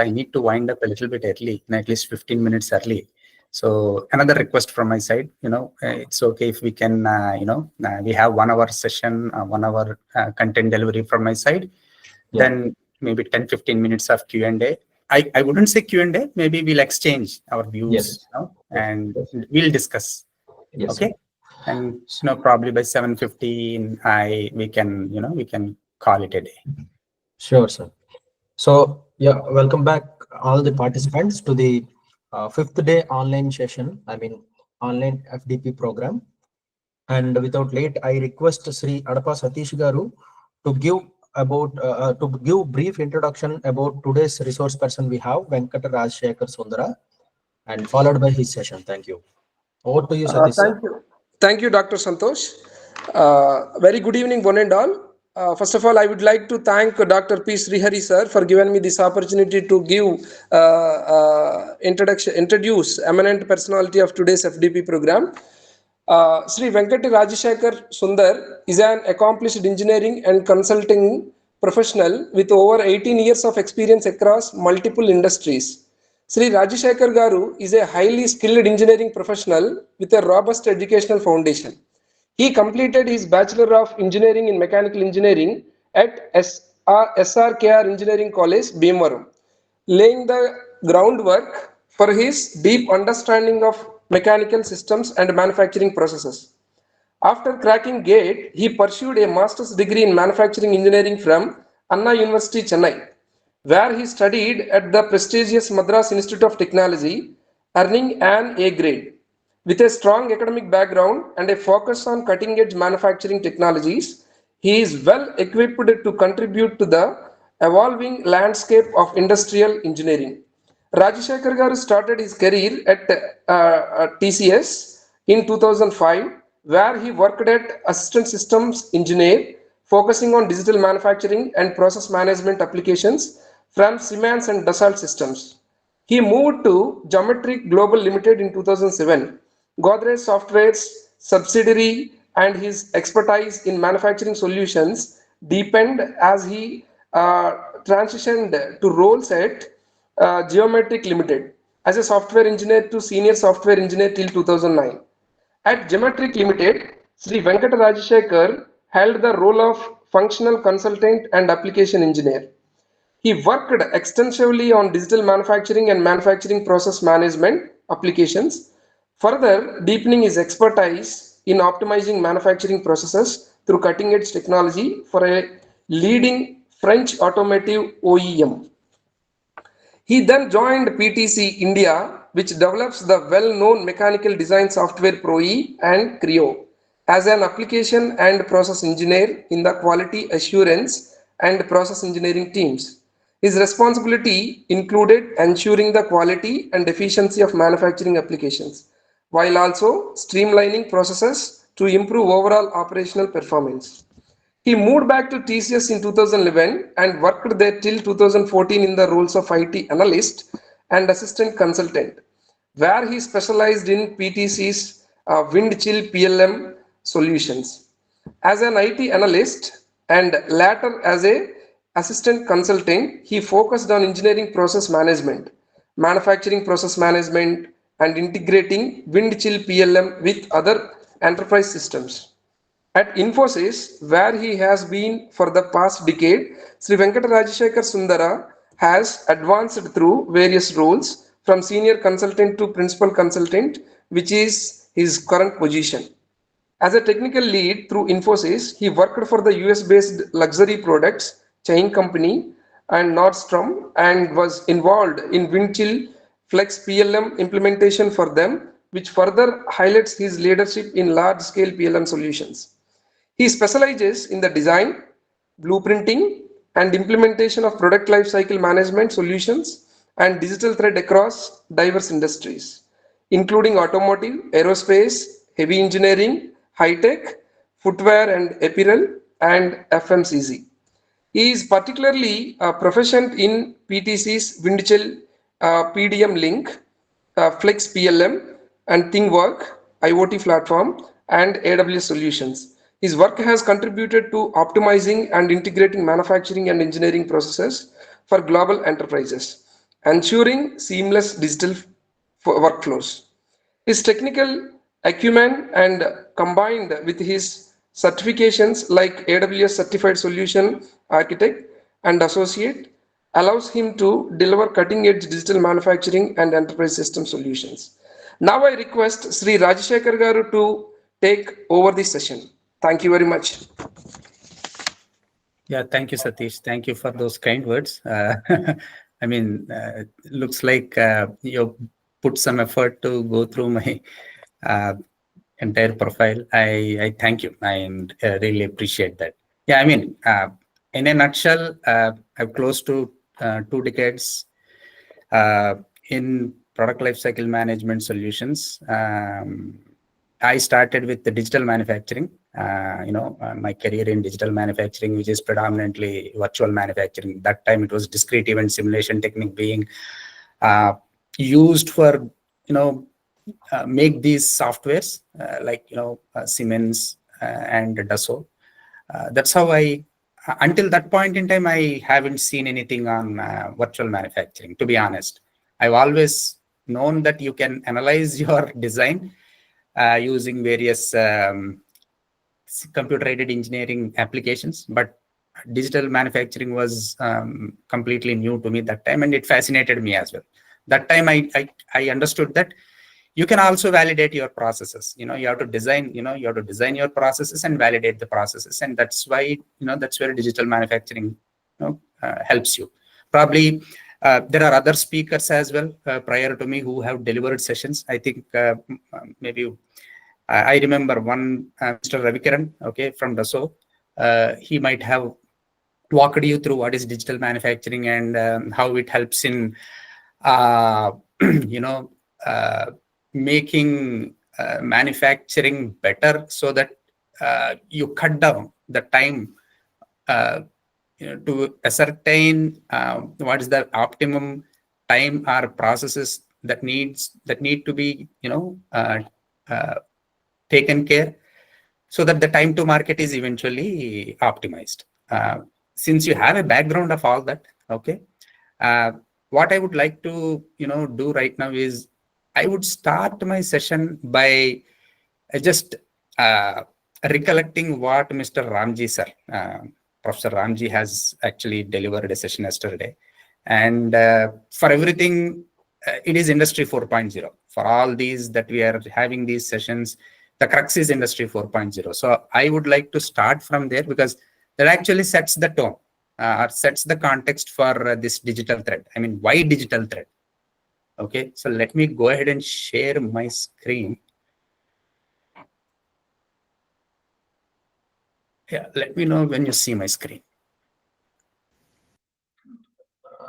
I need to wind up a little bit early, at least 15 minutes early. So another request from my side, it's okay if we can, we have 1 hour session, 1 hour content delivery from my side. Yeah. Then maybe 10-15 minutes of Q&A. I wouldn't say Q&A, maybe we'll exchange our views, yes. And yes. We'll discuss. Yes, okay. Sir. And probably by 7:15, we can call it a day. Sure, sir. So yeah, welcome back all the participants to the 5th day online session. Online FDP program. And without late, I request Sri Adapa Satish Garu to give brief introduction about today's resource person we have, Venkata Rajshekhar Sundara, and followed by his session. Thank you. Over to you, Satish. Thank you. Thank you, Dr. Santosh. Very good evening, one and all. First of all, I would like to thank Dr. P. Srihari sir for giving me this opportunity to give introduce eminent personality of today's FDP program. Sri Venkata Rajshekhar Sundar is an accomplished engineering and consulting professional with over 18 years of experience across multiple industries. Sri Rajshekhar Garu is a highly skilled engineering professional with a robust educational foundation. He completed his Bachelor of Engineering in Mechanical Engineering at SRKR Engineering College, Bhimavaram, laying the groundwork for his deep understanding of mechanical systems and manufacturing processes. After cracking GATE, he pursued a master's degree in manufacturing engineering from Anna University, Chennai, where he studied at the prestigious Madras Institute of Technology, earning an A grade. With a strong academic background and a focus on cutting-edge manufacturing technologies, he is well equipped to contribute to the evolving landscape of industrial engineering. Rajshekhar Garu started his career at TCS in 2005, where he worked at Assistant Systems Engineer, focusing on digital manufacturing and process management applications from Siemens and Dassault Systems. He moved to Geometric Global Limited in 2007, Godrej Software's subsidiary, and his expertise in manufacturing solutions deepened as he transitioned to roles at Geometric Limited as a software engineer to senior software engineer till 2009. At Geometric Limited, Sri Venkata Rajshekhar held the role of functional consultant and application engineer. He worked extensively on digital manufacturing and manufacturing process management applications, further deepening his expertise in optimizing manufacturing processes through cutting-edge technology for a leading French automotive OEM. He then joined PTC India, which develops the well-known mechanical design software ProE and Creo, as an application and process engineer in the quality assurance and process engineering teams. His responsibility included ensuring the quality and efficiency of manufacturing applications, while also streamlining processes to improve overall operational performance. He moved back to TCS in 2011 and worked there till 2014 in the roles of IT analyst and assistant consultant, where he specialized in PTC's wind chill PLM solutions. As an IT analyst and later as a assistant consultant, he focused on engineering process management, manufacturing process management, and integrating wind chill PLM with other enterprise systems. At Infosys, where he has been for the past decade, Sri Venkata Rajshekhar Sundara has advanced through various roles from senior consultant to principal consultant, which is his current position. As a technical lead through Infosys, he worked for the US-based luxury products chain company and Nordstrom and was involved in Windchill Flex PLM implementation for them, which further highlights his leadership in large-scale PLM solutions. He specializes in the design, blueprinting, and implementation of product lifecycle management solutions and digital thread across diverse industries, including automotive, aerospace, heavy engineering, high-tech, footwear and apparel, and FMCG. He is particularly proficient in PTC's Windchill PDM Link, Flex PLM, and ThingWork IoT platform, and AWS solutions. His work has contributed to optimizing and integrating manufacturing and engineering processes for global enterprises. ensuring seamless digital workflows. His technical acumen and combined with his certifications like AWS Certified Solution Architect and Associate allows him to deliver cutting-edge digital manufacturing and enterprise system solutions. Now I request Sri Rajashekar Garu to take over this session. Thank you very much. Yeah, thank you, Satish. Thank you for those kind words. I mean, looks like you put some effort to go through my entire profile. I thank you and really appreciate that. Yeah, I mean, in a nutshell, I've close to 2 decades in product lifecycle management solutions. I started with the digital manufacturing, my career in digital manufacturing, which is predominantly virtual manufacturing. That time it was discrete event simulation technique being used for, make these softwares like, Siemens and Dassault. That's how until that point in time, I haven't seen anything on virtual manufacturing, to be honest. I've always known that you can analyze your design using various computer-aided engineering applications, but digital manufacturing was completely new to me that time, and it fascinated me as well. That time, I understood that you can also validate your processes. You have to design. You have to design your processes and validate the processes, and that's why that's where digital manufacturing helps you. Probably there are other speakers as well prior to me who have delivered sessions. I think maybe I remember one Mr. Ravikiran, okay, from Dassault. He might have walked you through what is digital manufacturing and how it helps in making manufacturing better, so that you cut down the time to ascertain what is the optimum time or processes that need to be taken care, so that the time to market is eventually optimized. Since you have a background of all that, okay, what I would like to do right now is I would start my session by just recollecting what Mr. Ramji sir, Professor Ramji, has actually delivered a session yesterday. And for everything, it is Industry 4.0. For all these that we are having these sessions, the crux is Industry 4.0. So I would like to start from there, because that actually sets the tone or sets the context for this digital thread. I mean, why digital thread? Okay, so let me go ahead and share my screen. Yeah, let me know when you see my screen.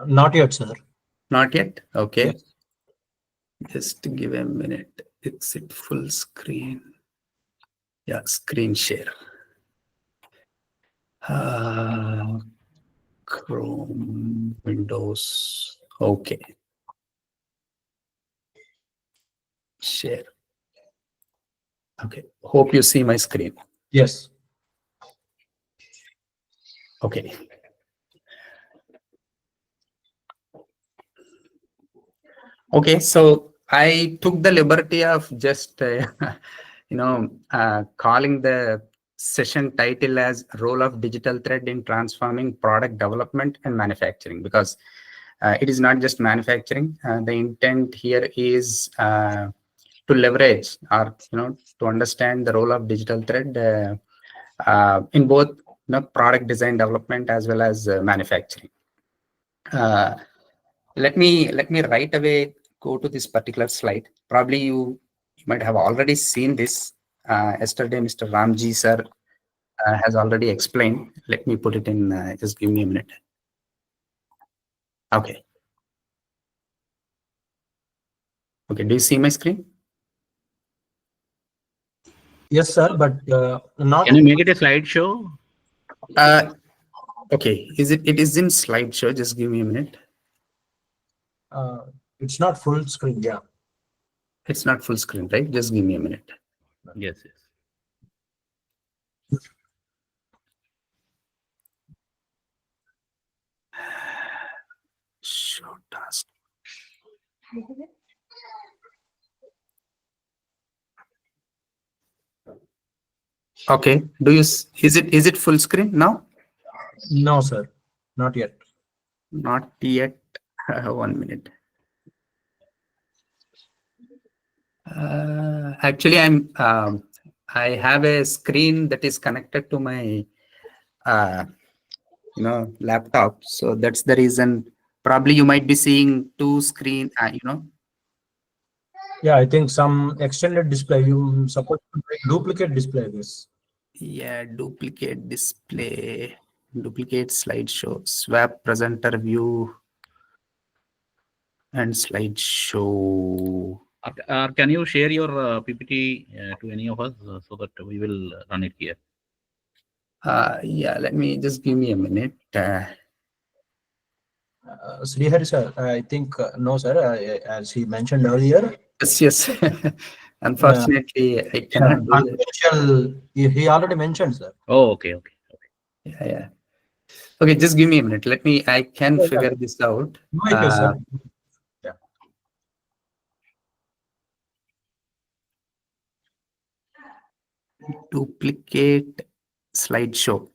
Not yet, sir. Not yet? Okay. Yes. Just give a minute. Exit full screen. Yeah, screen share. Chrome, Windows. Okay. Share. Okay. Hope you see my screen. Yes. Okay. Okay, so I took the liberty of just, calling the session title as Role of Digital Thread in Transforming Product Development and Manufacturing, because it is not just manufacturing. The intent here is to leverage or, to understand the role of digital thread in both product design development as well as manufacturing. Let me right away go to this particular slide. Probably you might have already seen this. Yesterday, Mr. Ramji sir has already explained. Let me put it in, just give me a minute. Okay. Okay, do you see my screen? Yes, sir, but not. Can you make it a slideshow? Okay, it is in slideshow. Just give me a minute. It's not full screen. Yeah. It's not full screen, right? Just give me a minute. Yes, yes. Show task Okay. Is it full screen now? No, sir, not yet. Not yet. 1 minute. Actually, I have a screen that is connected to my laptop. So that's the reason. Probably you might be seeing two screen. Yeah, I think some extended display. You supposed to make duplicate display this. Yeah, duplicate display, duplicate slideshow, swap presenter view, and slideshow. Can you share your PPT to any of us so that we will run it here? Yeah, let me just give me a minute. Srihari sir, I think no, sir. As he mentioned earlier, Yes. Unfortunately, I cannot do that. confidential. He already mentioned, sir. Oh, okay. Yeah. Okay, just give me a minute. I can figure this out. No issue, sir. Yeah. Duplicate slideshow.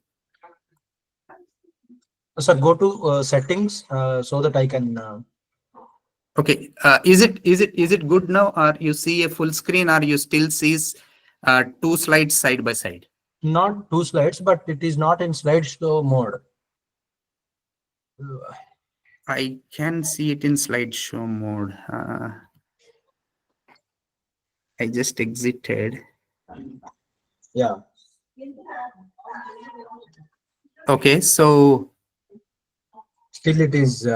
Sir, go to settings so that I can. Okay. Is it good now, or you see a full screen, or you still sees two slides side by side? Not two slides, but it is not in slideshow mode. I can see it in slideshow mode. I just exited. Yeah. Okay, so Still, it is.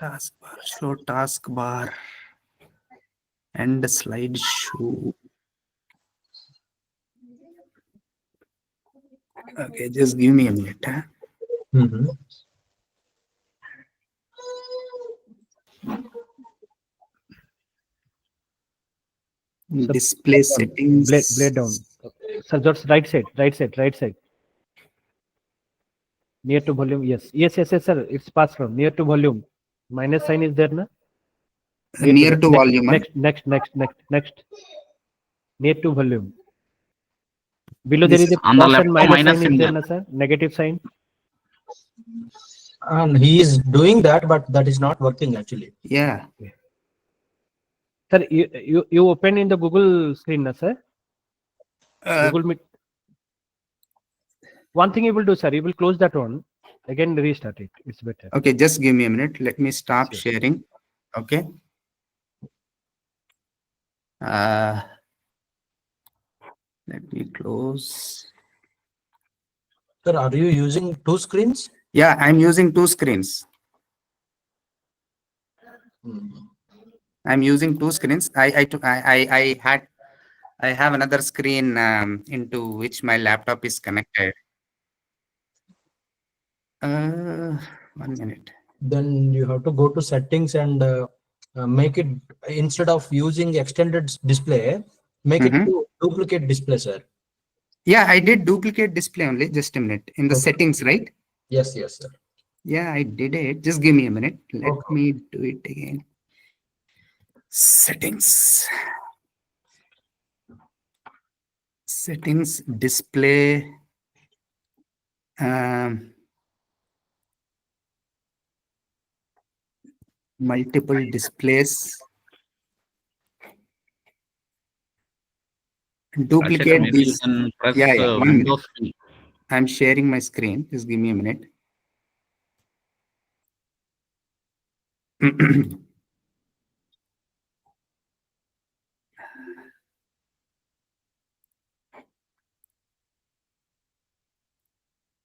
taskbar, show taskbar, and the slideshow. Okay, just give me a minute. Mhm. Display settings. Blade down. Sir, just right side. Near to volume. Yes, sir. It's passed from near to volume. Minus sign is there, na? Near to volume. Next. Near to volume. Below This there is a On the plus left, and minus minus sign is there, symbol. na, sir? Negative sign. And he is doing that, but that is not working actually. Yeah. Sir, you open in the Google screen, na, sir? Google Meet. One thing you will do, sir, you will close that one. Again, restart it. It's better. Okay, just give me a minute. Let me stop Sure. sharing. Okay. Let me close. Sir, are you using two screens? Yeah, I'm using two screens. I'm using two screens. I have another screen into which my laptop is connected. 1 minute. Then you have to go to settings and make it, instead of using extended display, make it to duplicate display, sir. Yeah, I did duplicate display only. Just a minute. In the Okay. settings, right? Yes, sir. Yeah, I did it. Just give me a minute. Let Okay. me do it again. Settings. Settings, display. Multiple displays. Duplicate Maybe you these. can press Yeah, 1 minute. Windows key. I'm sharing my screen. Just give me a minute.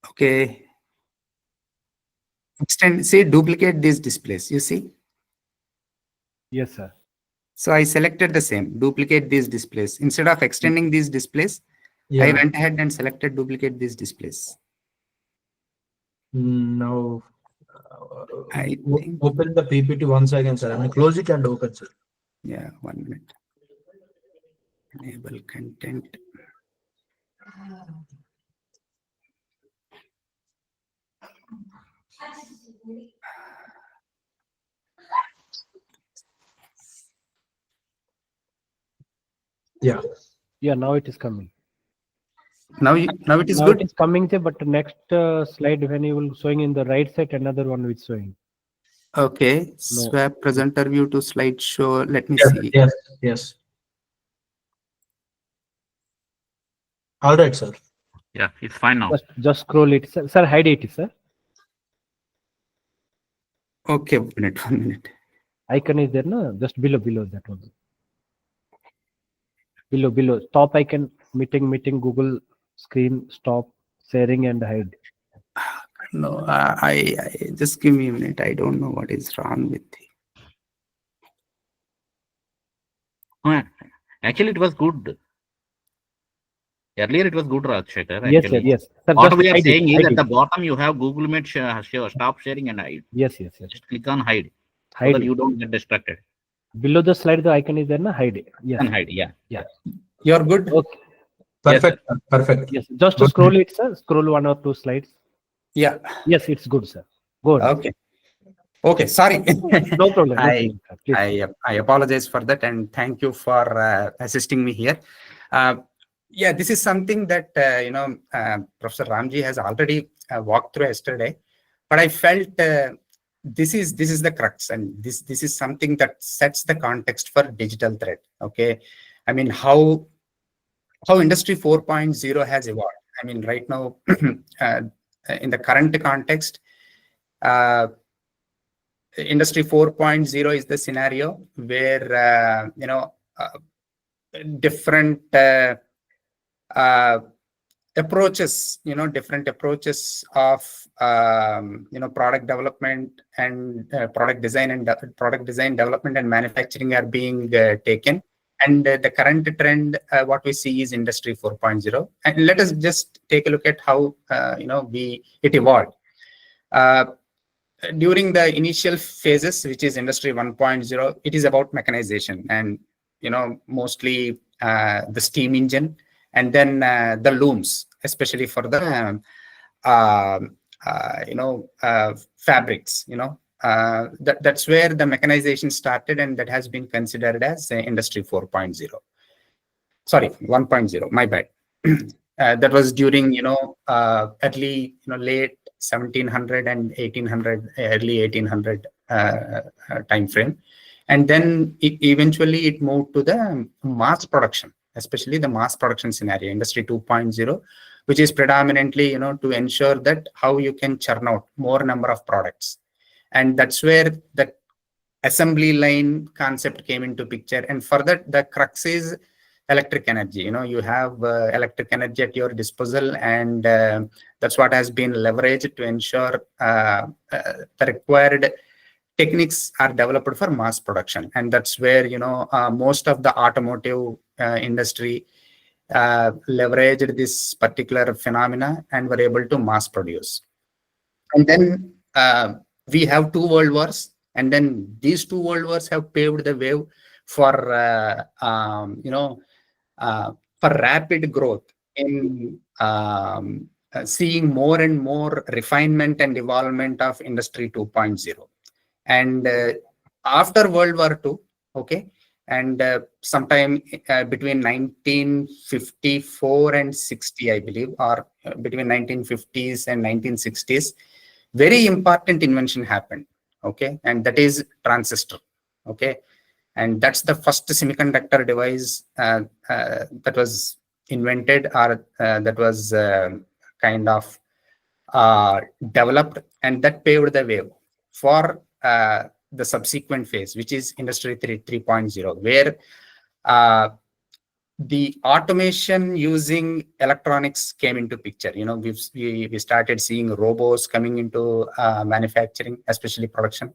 Okay. See, duplicate these displays. You see? Yes, sir. So I selected the same, duplicate these displays. Instead of extending these displays, Yeah. I went ahead and selected duplicate these displays. Now, I think, open the PPT once again, sir. I mean, close it and open, sir. yeah, 1 minute. Enable content. Yeah. Yeah, now it is coming. Now it is Now good. it is coming there, but the next slide when you will showing in the right side, another one which showing. Okay, No. swap presenter view to slideshow. Let me Yes. see. Yes. Yes. All right, sir. Yeah, it's fine now. Just scroll it, sir. Sir, hide it, sir. Okay, 1 minute. Icon is there, no? Just below that one. Below. Stop icon, meeting, Google screen, stop, sharing and hide. No, I just give me a minute. I don't know what is wrong with it. Oh, actually, it was good. Earlier, it was good, Rajshekar. Yes, sir, Actually, yes. Sir, what just we are hide saying it, is hide at the it. bottom you have Google Meet stop sharing and hide. Yes. Just click on hide so Hide that it. you don't get distracted. Below the slide, the icon is there, no? Hide it. Yes. And hide, yeah. You're good? Okay. Perfect. Sir. Perfect. Yes. Just Good. scroll it, sir. Scroll 1 or 2 slides. Yeah. Yes, it's good, sir. Good. Okay. Sorry. No problem. I Sir. Please. I apologize for that, and thank you for assisting me here. Yeah, this is something that Professor Ramji has already walked through yesterday, but I felt this is the crux, and this is something that sets the context for digital thread. Okay, I mean how Industry 4.0 has evolved. I mean, right now, in the current context, Industry 4.0 is the scenario where different approaches, different approaches of product development and product design development and manufacturing are being taken. And the current trend, what we see is Industry 4.0. And let us just take a look at how it evolved. During the initial phases, which is Industry 1.0, it is about mechanization and mostly the steam engine, and then the looms, especially for the fabrics. That's where the mechanization started, and that has been considered as Industry 4.0. Sorry, 1.0. My bad. That was during early late 1700 and 1800, early 1800 time frame, and then eventually it moved to the mass production, especially the mass production scenario, Industry 2.0, which is predominantly to ensure that how you can churn out more number of products, and that's where the assembly line concept came into picture. And for that, the crux is electric energy. You have electric energy at your disposal, and that's what has been leveraged to ensure the required techniques are developed for mass production. And that's where most of the automotive industry leveraged this particular phenomena and were able to mass produce. And then we have 2 world wars, and then these 2 world wars have paved the way for for rapid growth in seeing more and more refinement and evolvement of Industry 2.0. And after World War II, okay, and sometime between 1954 and 60, I believe, or between 1950s and 1960s, very important invention happened, okay, and that is transistor, okay. And that's the first semiconductor device that was invented, or that was kind of developed, and that paved the way for the subsequent phase, which is Industry 3.0, where the automation using electronics came into picture. We started seeing robots coming into manufacturing, especially production.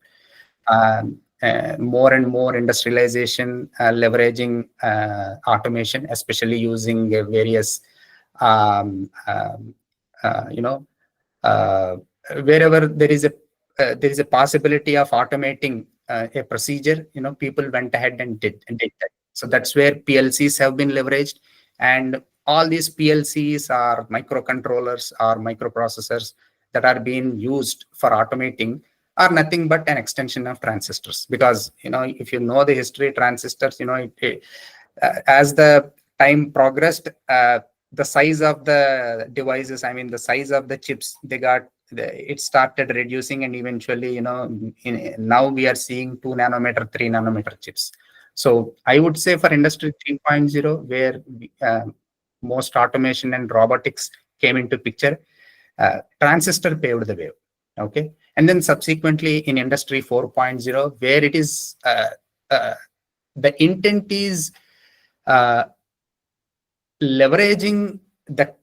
More and more industrialization, leveraging automation, especially using various, wherever there is a possibility of automating a procedure, people went ahead and did that. So that's where PLCs have been leveraged, and all these PLCs are microcontrollers or microprocessors that are being used for automating are nothing but an extension of transistors. Because if you know the history, transistors, as the time progressed, the size of the devices, I mean, the size of the chips, it started reducing, and eventually, now we are seeing 2 nanometer, 3 nanometer chips. So I would say for Industry 3.0, where most automation and robotics came into picture, transistor paved the way. Okay, and then subsequently in Industry 4.0, where it is the intent is leveraging the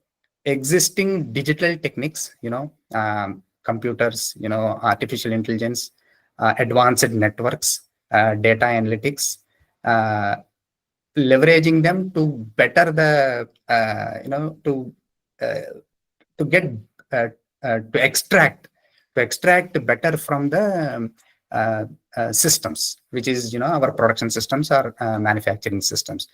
existing digital techniques, computers, artificial intelligence, advanced networks, data analytics, leveraging them to better the, to get to extract better from the systems, which is our production systems or manufacturing systems.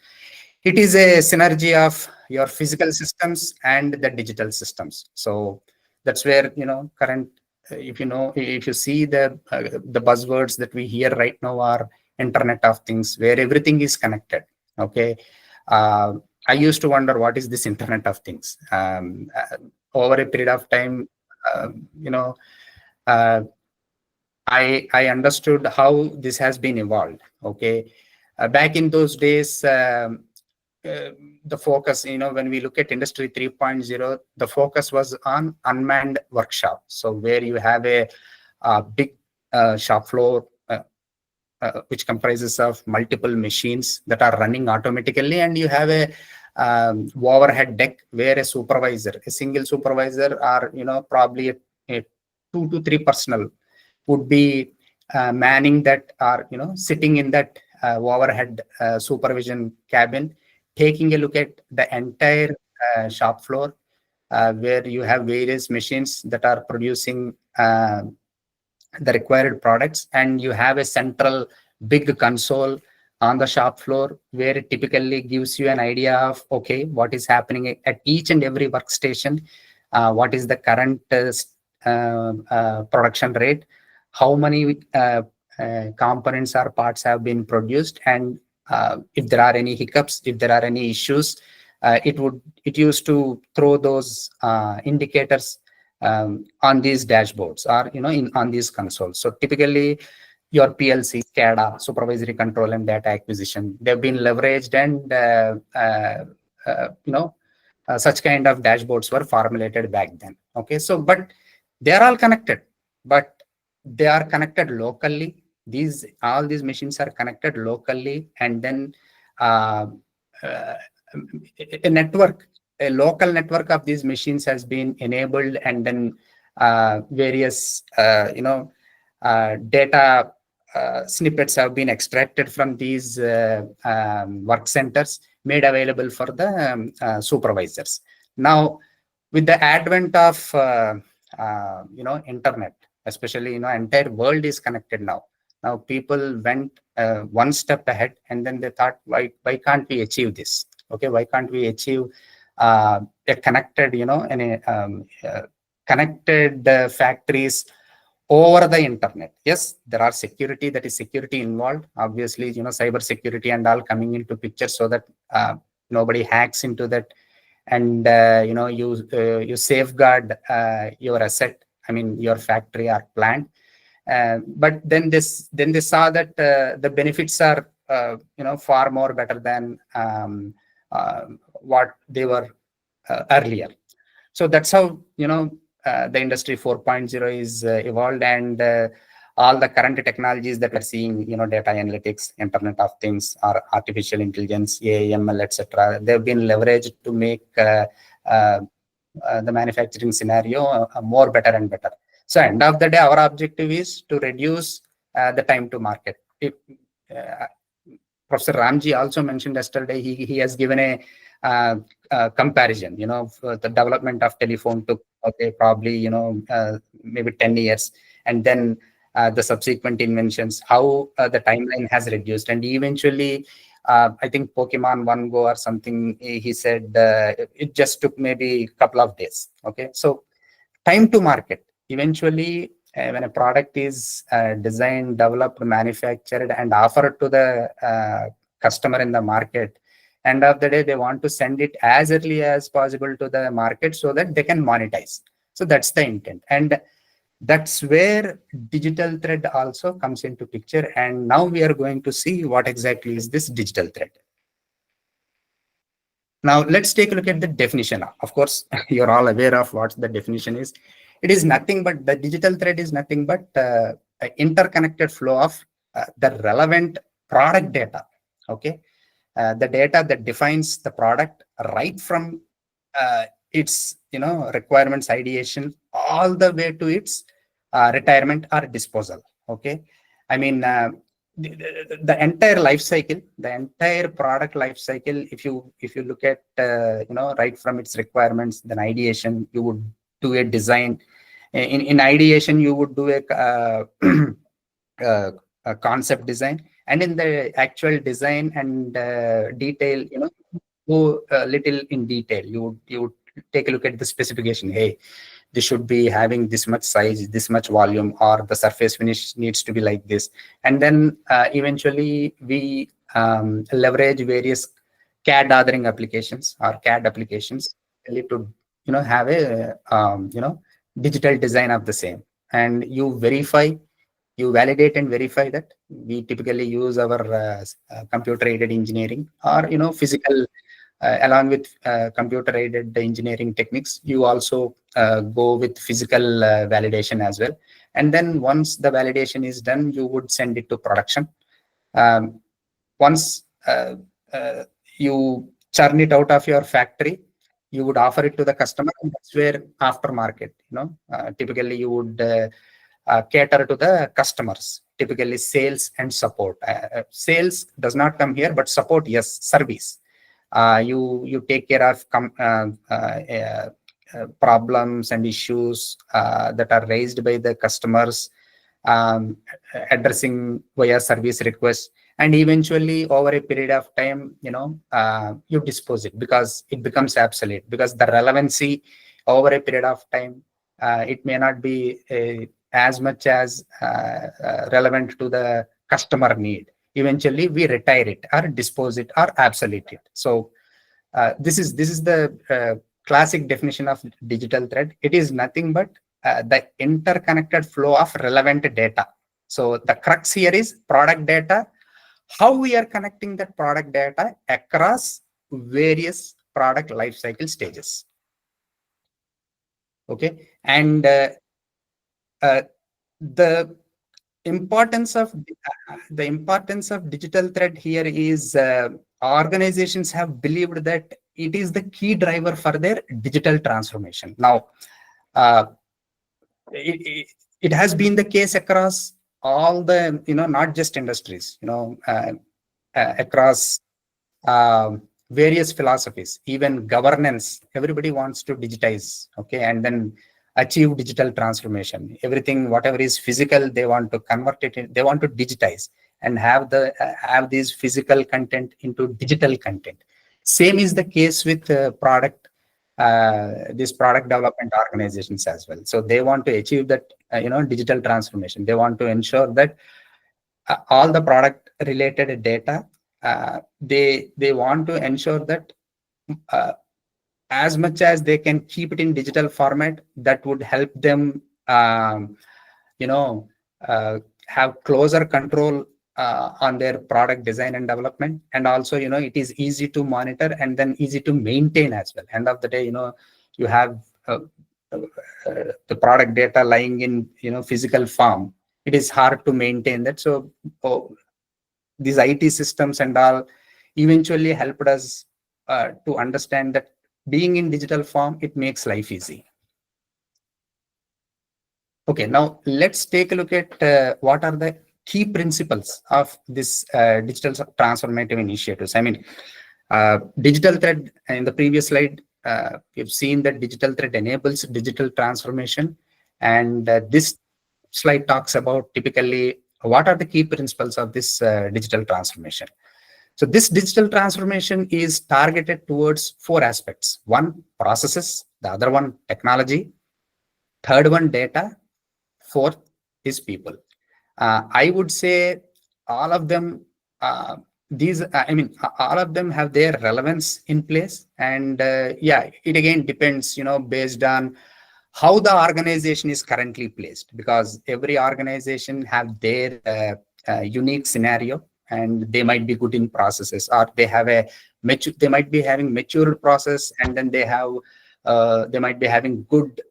It is a synergy of your physical systems and the digital systems. So that's where current, if you see the buzzwords that we hear right now are Internet of Things, where everything is connected. Okay, I used to wonder what is this Internet of Things. Over a period of time, I understood how this has been evolved. Okay, back in those days, the focus, when we look at Industry 3.0, the focus was on unmanned workshop. So where you have a big shop floor, which comprises of multiple machines that are running automatically, and you have a overhead deck where a single supervisor, or probably a 2 to 3 personnel would be manning that, or sitting in that overhead supervision cabin, taking a look at the entire shop floor, where you have various machines that are producing the required products, and you have a central big console on the shop floor, where it typically gives you an idea of, okay, what is happening at each and every workstation, what is the current production rate, how many components or parts have been produced, and if there are any hiccups, if there are any issues, it used to throw those indicators on these dashboards, or on these consoles. So typically your PLC, SCADA, supervisory control and data acquisition, they've been leveraged, and such kind of dashboards were formulated back then. Okay, so but they are all connected, but they are connected locally. All these machines are connected locally, and then a local network of these machines has been enabled, and then various data snippets have been extracted from these work centers, made available for the supervisors. Now, with the advent of internet, especially entire world is connected now. Now people went one step ahead, and then they thought, why can't we achieve this? Okay, why can't we achieve a connected, connected factories over the internet? Yes, there are security involved, obviously, cyber security and all coming into picture, so that nobody hacks into that, and you safeguard your asset, I mean your factory or plant. But then they saw that the benefits are far more better than what they were earlier. So that's how the Industry 4.0 is evolved, and all the current technologies that we're seeing, data analytics, Internet of Things, or artificial intelligence, AI, ML, etc., they've been leveraged to make the manufacturing scenario more better and better. So end of the day, our objective is to reduce the time to market. Professor Ramji also mentioned yesterday, he has given a comparison, the development of telephone took, probably, maybe 10 years. And then the subsequent inventions, how the timeline has reduced. And eventually, I think Pokemon One Go or something, he said it just took maybe a couple of days. Okay, so time to market. Eventually, when a product is designed, developed, manufactured, and offered to the customer in the market, End of the day, they want to send it as early as possible to the market so that they can monetize. So that's the intent. And that's where digital thread also comes into picture. And now we are going to see what exactly is this digital thread. Now let's take a look at the definition. Of course, you're all aware of what the definition is. It is nothing but the digital thread is nothing but an interconnected flow of the relevant product data. Okay, the data that defines the product right from its requirements ideation all the way to its retirement or disposal. Okay, I mean the entire life cycle, the entire product life cycle. If you look at right from its requirements, then ideation, you would do a design. In ideation, you would do a concept design, and in the actual design and detail, go a little in detail. You would take a look at the specification. Hey, this should be having this much size, this much volume, or the surface finish needs to be like this. And then eventually we leverage various CAD authoring applications or CAD applications to have a digital design of the same. And you verify, you validate and verify that. We typically use our computer-aided engineering or physical. Along with computer-aided engineering techniques, you also go with physical validation as well. And then once the validation is done, you would send it to production. Once you churn it out of your factory, you would offer it to the customer, and that's where aftermarket, typically you would cater to the customers, typically sales and support. Sales does not come here, but support, yes, service. You take care of problems and issues that are raised by the customers, addressing via service requests, and eventually over a period of time, you dispose it because it becomes obsolete, because the relevancy over a period of time, it may not be as much as relevant to the customer need. Eventually we retire it or dispose it or obsolete it. So this is the classic definition of digital thread. It is nothing but the interconnected flow of relevant data. So the crux here is product data, how we are connecting that product data across various product life cycle stages. Okay, and the importance of digital thread here is organizations have believed that it is the key driver for their digital transformation. Now, it has been the case across all the not just industries, across various philosophies, even governance. Everybody wants to digitize, okay, and then achieve digital transformation. Everything, whatever is physical, they want to convert it. They want to digitize and have these physical content into digital content. Same is the case with these product development organizations as well. So they want to achieve that digital transformation. They want to ensure that all the product related data, they want to ensure that as much as they can keep it in digital format, that would help them have closer control on their product design and development. And also it is easy to monitor and then easy to maintain as well. End of the day, you have the product data lying in physical form. It is hard to maintain that. So these IT systems and all eventually helped us to understand that being in digital form, it makes life easy. Okay, now let's take a look at what are the key principles of this digital transformative initiatives. I mean, digital thread, in the previous slide, we've seen that digital thread enables digital transformation. And this slide talks about typically what are the key principles of this digital transformation. So this digital transformation is targeted towards 4 aspects. 1, processes. The other one, technology. Third one, data. Fourth is people. I would say all of them these, I mean, all of them have their relevance in place. And yeah, it again depends, based on how the organization is currently placed, because every organization have their unique scenario, and they might be good in processes, or they have they might be having mature process, and then they might be having good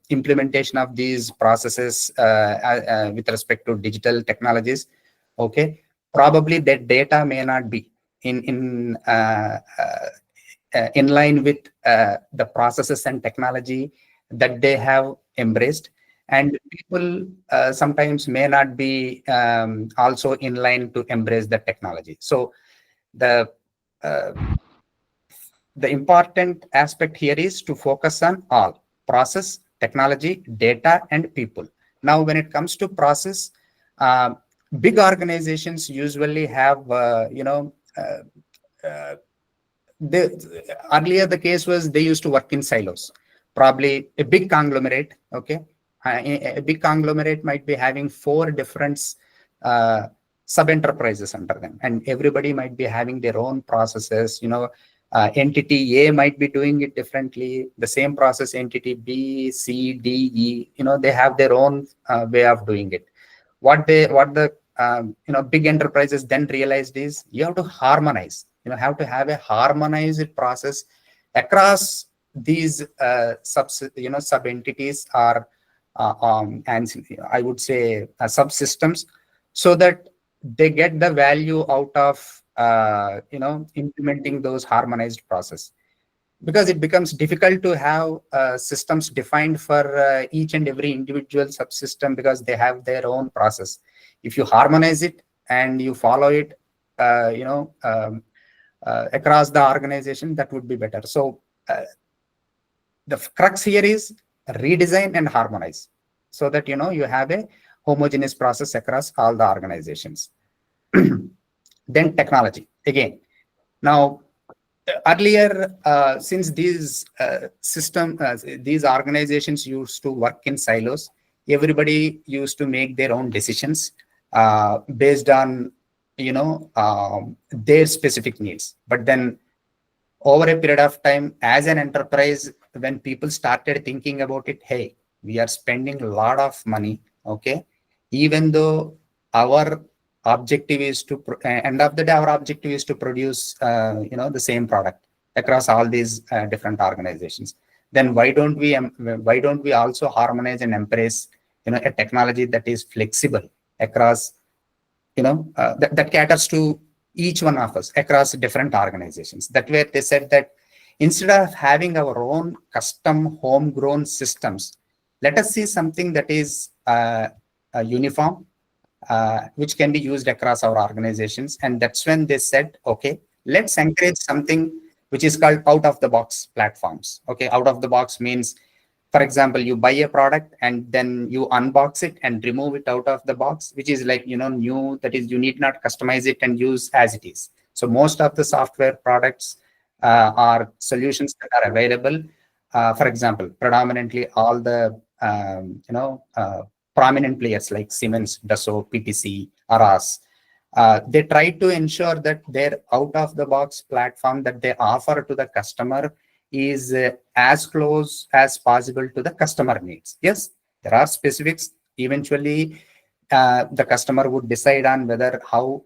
implementation of these processes with respect to digital technologies. Okay, probably that data may not be in line with the processes and technology that they have embraced, and people sometimes may not be also in line to embrace the technology. So the important aspect here is to focus on all: process, technology, data, and people. Now, when it comes to process, big organizations usually have, earlier the case was they used to work in silos. Probably a big conglomerate, okay? A big conglomerate might be having 4 different sub-enterprises under them, and everybody might be having their own processes. Entity A might be doing it differently. The same process, entity B, C, D, E, they have their own way of doing it. What the big enterprises then realized is you have to harmonize. Have to have a harmonized process across these sub entities, or and I would say subsystems, so that they get the value out of implementing those harmonized process. Because it becomes difficult to have systems defined for each and every individual subsystem, because they have their own process. If you harmonize it and you follow it, across the organization, that would be better. So the crux here is redesign and harmonize, so that you have a homogeneous process across all the organizations. Then technology again. Now, earlier, since these these organizations used to work in silos, everybody used to make their own decisions based on their specific needs. But then over a period of time, as an enterprise, when people started thinking about it, hey, we are spending a lot of money, okay, even though our objective is to end of the day, our objective is to produce the same product across all these different organizations. Then why don't we also harmonize and embrace a technology that is flexible across that caters to each one of us across different organizations. That way they said that instead of having our own custom homegrown systems, let us see something that is uniform, which can be used across our organizations. And that's when they said, okay, let's encourage something which is called out-of-the-box platforms. Okay, out-of-the-box means, for example, you buy a product and then you unbox it and remove it out of the box, which is like, new, that is, you need not customize it and use as it is. So most of the software products are solutions that are available. For example, predominantly all the, prominent players like Siemens, Dassault, PTC, Aras, they try to ensure that their out-of-the-box platform that they offer to the customer is as close as possible to the customer needs. Yes, there are specifics. Eventually, the customer would decide on whether how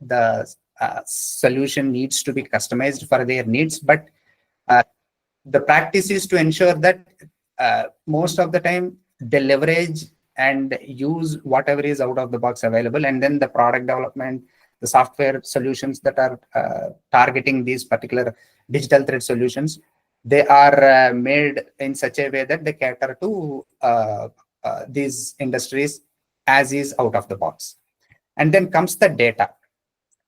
the solution needs to be customized for their needs. But the practice is to ensure that most of the time they leverage and use whatever is out of the box available, and then the product development, the software solutions that are targeting these particular digital thread solutions, they are made in such a way that they cater to these industries as is out of the box. And then comes the data.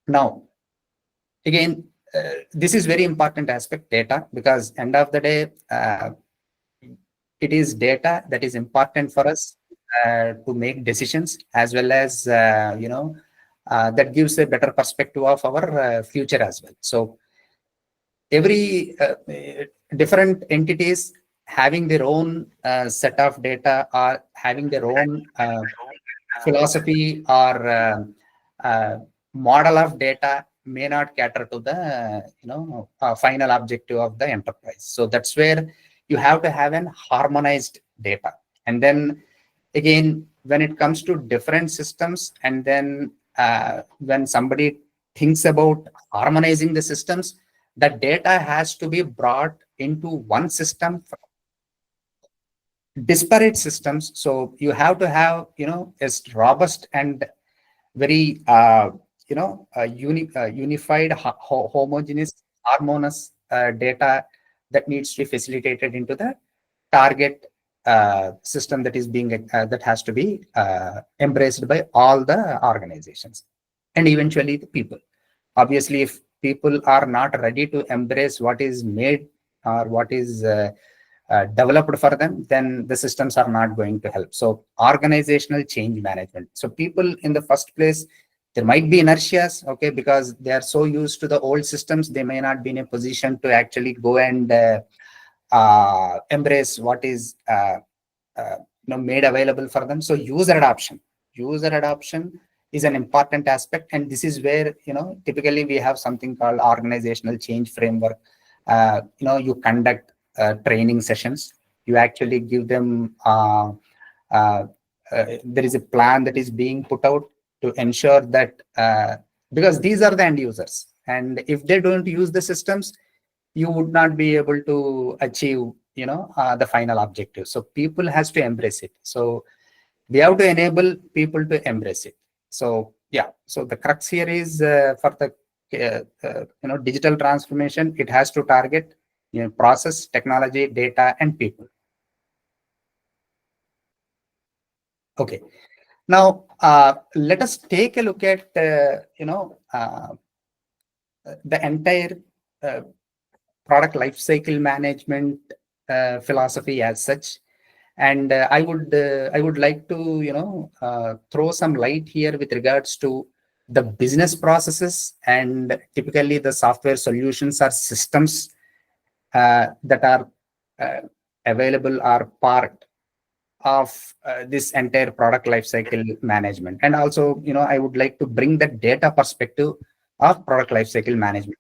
Now, again, this is very important aspect, data, because end of the day, it is data that is important for us to make decisions, as well as that gives a better perspective of our future as well. So every different entities having their own set of data, or having their own philosophy or model of data may not cater to the final objective of the enterprise. So that's where you have to have an harmonized data. And then again, when it comes to different systems, and then when somebody thinks about harmonizing the systems, the data has to be brought into one system from disparate systems. So you have to have a robust and very unified, homogeneous, harmonious data that needs to be facilitated into the target system that is being that has to be embraced by all the organizations and eventually the people. Obviously, if people are not ready to embrace what is made or what is developed for them, then the systems are not going to help. So organizational change management. So people in the first place, there might be inertias, okay, because they are so used to the old systems, they may not be in a position to actually go and embrace what is made available for them. So user adoption is an important aspect, and this is where typically we have something called organizational change framework. You conduct training sessions. You actually give them there is a plan that is being put out to ensure that because these are the end users, and if they don't use the systems, you would not be able to achieve the final objective. So people has to embrace it. So we have to enable people to embrace it. So yeah, so the crux here is for the digital transformation, it has to target process, technology, data, and people. Okay, now let us take a look at the entire product lifecycle management philosophy as such. And I would like to throw some light here with regards to the business processes, and typically the software solutions or systems that are available are part of this entire product lifecycle management. And also, I would like to bring the data perspective of product lifecycle management.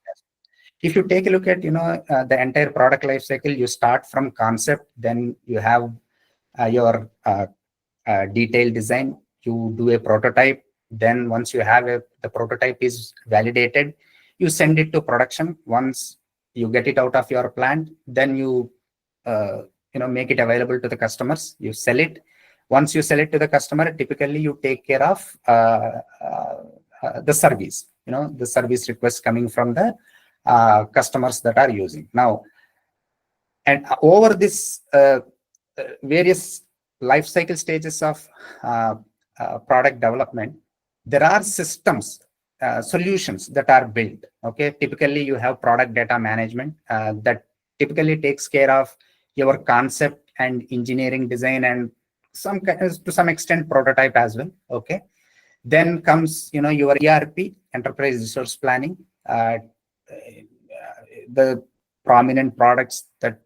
If you take a look at the entire product lifecycle, you start from concept, then you have your detailed design, you do a prototype, then once you have the prototype is validated, you send it to production. Once you get it out of your plant, then you make it available to the customers, you sell it. Once you sell it to the customer, typically you take care of the service, the service requests coming from the customers that are using. Now, and over this various life cycle stages of product development, there are systems, solutions that are built. Okay, typically you have product data management that typically takes care of your concept and engineering design and to some extent prototype as well. Okay, then comes your ERP, enterprise resource planning. The prominent products that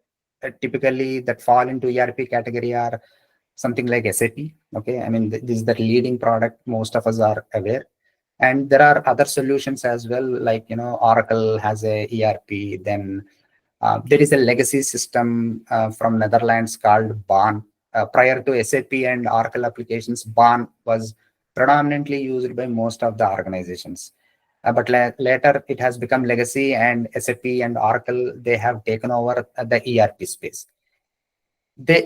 typically that fall into ERP category are something like SAP. Okay, I mean, this is the leading product most of us are aware. And there are other solutions as well, like Oracle has a ERP. Then there is a legacy system from Netherlands called BAN. Prior to SAP and Oracle applications, BAN was predominantly used by most of the organizations. But later it has become legacy, and SAP and Oracle, they have taken over the ERP space.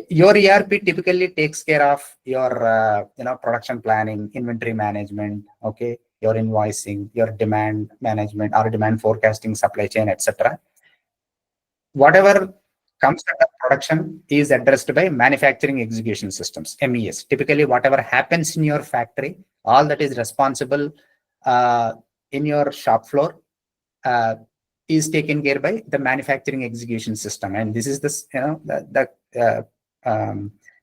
Your ERP typically takes care of your production planning, inventory management, okay, your invoicing, your demand management or demand forecasting, supply chain, etc. Whatever comes under production is addressed by manufacturing execution systems, MES. Typically, whatever happens in your factory, all that is responsible in your shop floor is taken care by the manufacturing execution system. And this is this, the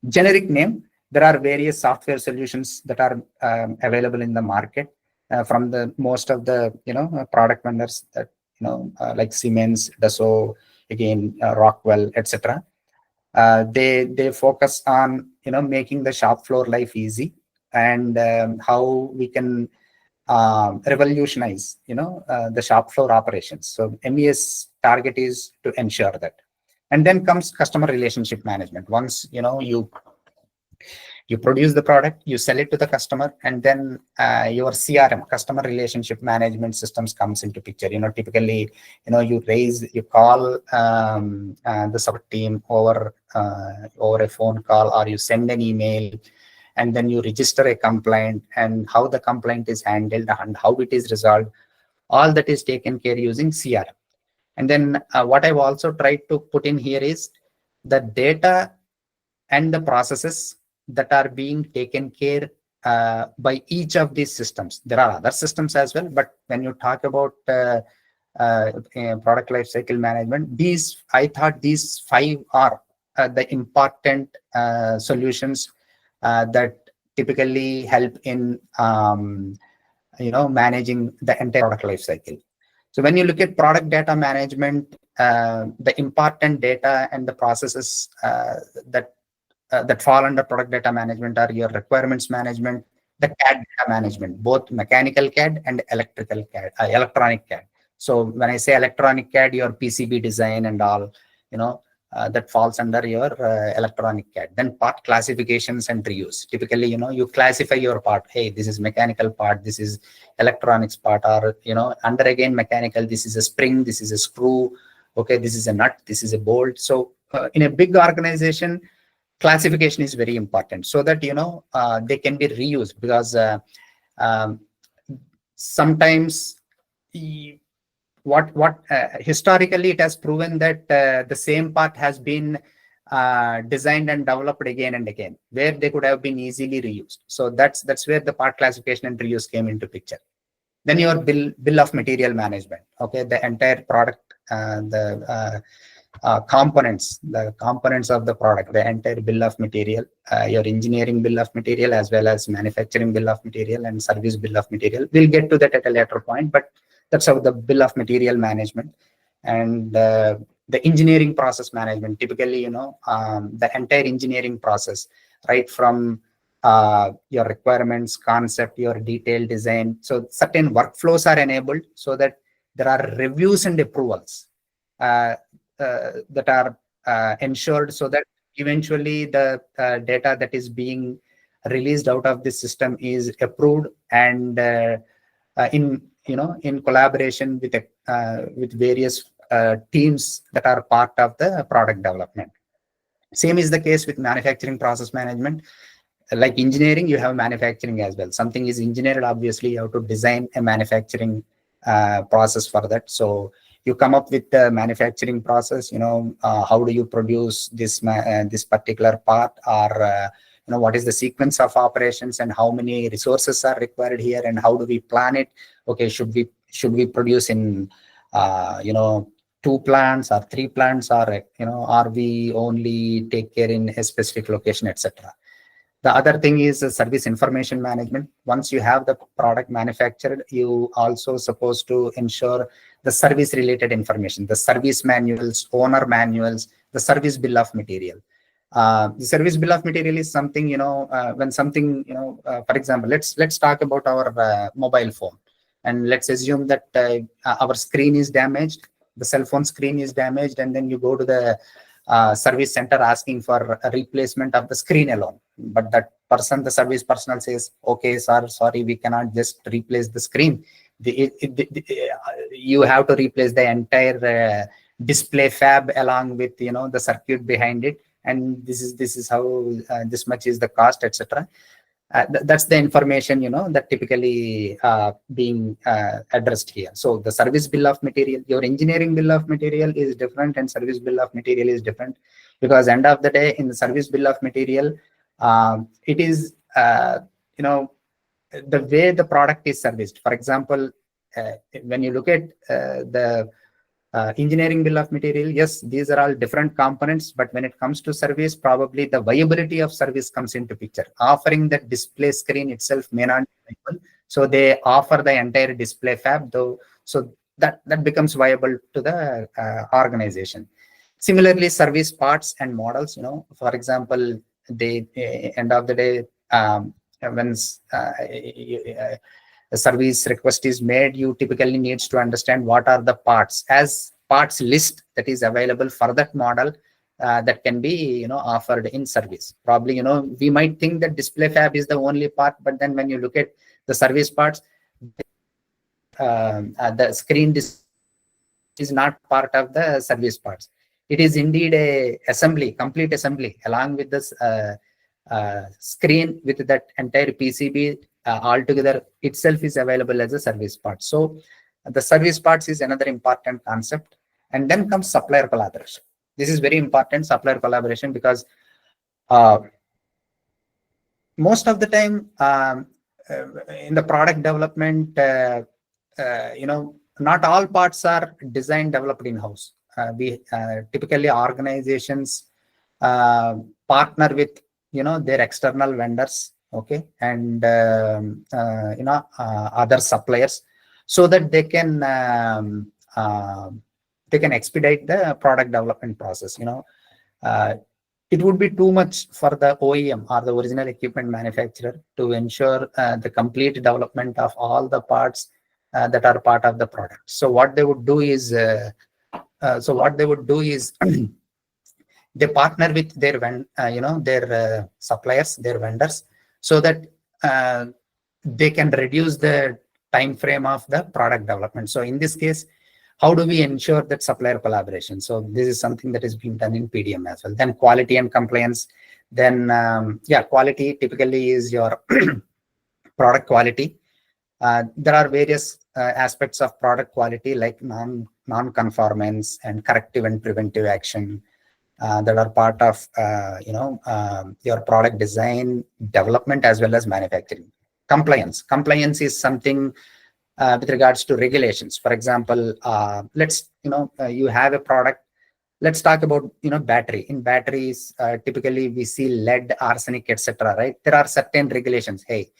generic name. There are various software solutions that are available in the market from the most of the product vendors that like Siemens, Dassault, again Rockwell, etc. They focus on making the shop floor life easy, and how we can revolutionize, the shop floor operations. So MES target is to ensure that. And then comes customer relationship management. Once, you produce the product, you sell it to the customer, and then your CRM, customer relationship management systems, comes into picture. Typically, you call the support team over a phone call, or you send an email, and then you register a complaint, and how the complaint is handled and how it is resolved. All that is taken care using CRM. And then what I've also tried to put in here is the data and the processes that are being taken care by each of these systems. There are other systems as well, but when you talk about product lifecycle management, I thought these 5 are the important solutions that typically help in managing the entire product lifecycle. So when you look at product data management, the important data and the processes that fall under product data management are your requirements management, the CAD data management, both mechanical CAD and electrical CAD, electronic CAD. So when I say electronic CAD, your PCB design and all, that falls under your electronic CAD. Then part classifications and reuse. Typically, you classify your part. Hey, this is mechanical part, this is electronics part, or, under again mechanical, this is a spring, this is a screw, okay, this is a nut, this is a bolt. So in a big organization, classification is very important, so that they can be reused, because sometimes historically it has proven that the same part has been designed and developed again and again, where they could have been easily reused. So that's where the part classification and reuse came into picture. Then your bill of material management. Okay, the entire product, the components of the product, the entire bill of material, your engineering bill of material, as well as manufacturing bill of material and service bill of material. We'll get to that at a later point, but that's how the bill of material management. And the engineering process management, typically, the entire engineering process, right from your requirements, concept, your detailed design. So certain workflows are enabled so that there are reviews and approvals that are ensured, so that eventually the data that is being released out of this system is approved, and in collaboration with various teams that are part of the product development. Same is the case with manufacturing process management. Like engineering, you have manufacturing as well. Something is engineered, obviously you have to design a manufacturing process for that. So you come up with the manufacturing process, how do you produce this particular part, or what is the sequence of operations and how many resources are required here, and how do we plan it? Okay, should we produce in 2 plants or 3 plants, or are we only take care in a specific location, etc. The other thing is service information management. Once you have the product manufactured, you also supposed to ensure the service related information, the service manuals, owner manuals, the service bill of material. The service bill of material is something, when something, for example, let's talk about our mobile phone, and let's assume that our screen is damaged, the cell phone screen is damaged, and then you go to the service center asking for a replacement of the screen alone. But that person, the service personnel says, okay, sir, sorry, we cannot just replace the screen. You have to replace the entire display fab along with the circuit behind it, and this is how this much is the cost, etc. That's the information that typically being addressed here. So the service bill of material, your engineering bill of material is different, and service bill of material is different, because end of the day, in the service bill of material, it is the way the product is serviced. For example, when you look at the engineering bill of material, yes, these are all different components, but when it comes to service, probably the viability of service comes into picture. Offering that display screen itself may not be viable, so they offer the entire display fab, though, so that becomes viable to the organization. Similarly, service parts and models, for example, they end of the day, when the service request is made, you typically needs to understand what are the parts as parts list that is available for that model that can be offered in service. Probably we might think that display fab is the only part, but then when you look at the service parts, the screen is not part of the service parts. It is indeed a assembly, complete assembly, along with this screen with that entire PCB altogether itself is available as a service part. So the service parts is another important concept. And then comes supplier collaboration. This is very important, supplier collaboration, because most of the time in the product development, not all parts are designed developed in-house. We typically organizations partner with their external vendors, okay, and other suppliers, so that they can expedite the product development process. It would be too much for the OEM or the original equipment manufacturer to ensure the complete development of all the parts that are part of the product. So what they would do is they partner with their their suppliers, their vendors, so that they can reduce the time frame of the product development. So in this case, how do we ensure that supplier collaboration? So this is something that is being done in PDM as well. Then quality and compliance. Then quality typically is your product quality. There are various aspects of product quality, like non-conformance and corrective and preventive action that are part of your product design, development, as well as manufacturing. Compliance is something with regards to regulations. For example, let's you have a product. Let's talk about battery. In batteries, typically we see lead, arsenic, etc. Right? There are certain regulations. Hey,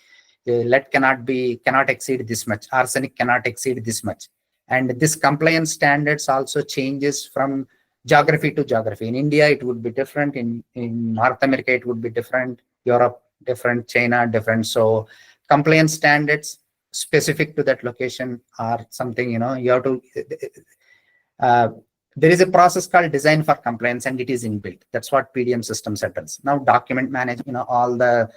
lead cannot exceed this much. Arsenic cannot exceed this much. And this compliance standards also changes from geography to geography. In India, it would be different. In North America, it would be different. Europe, different. China, different. So compliance standards specific to that location are something you have to. There is a process called design for compliance, and it is inbuilt. That's what PDM system settles. Now, document management, all the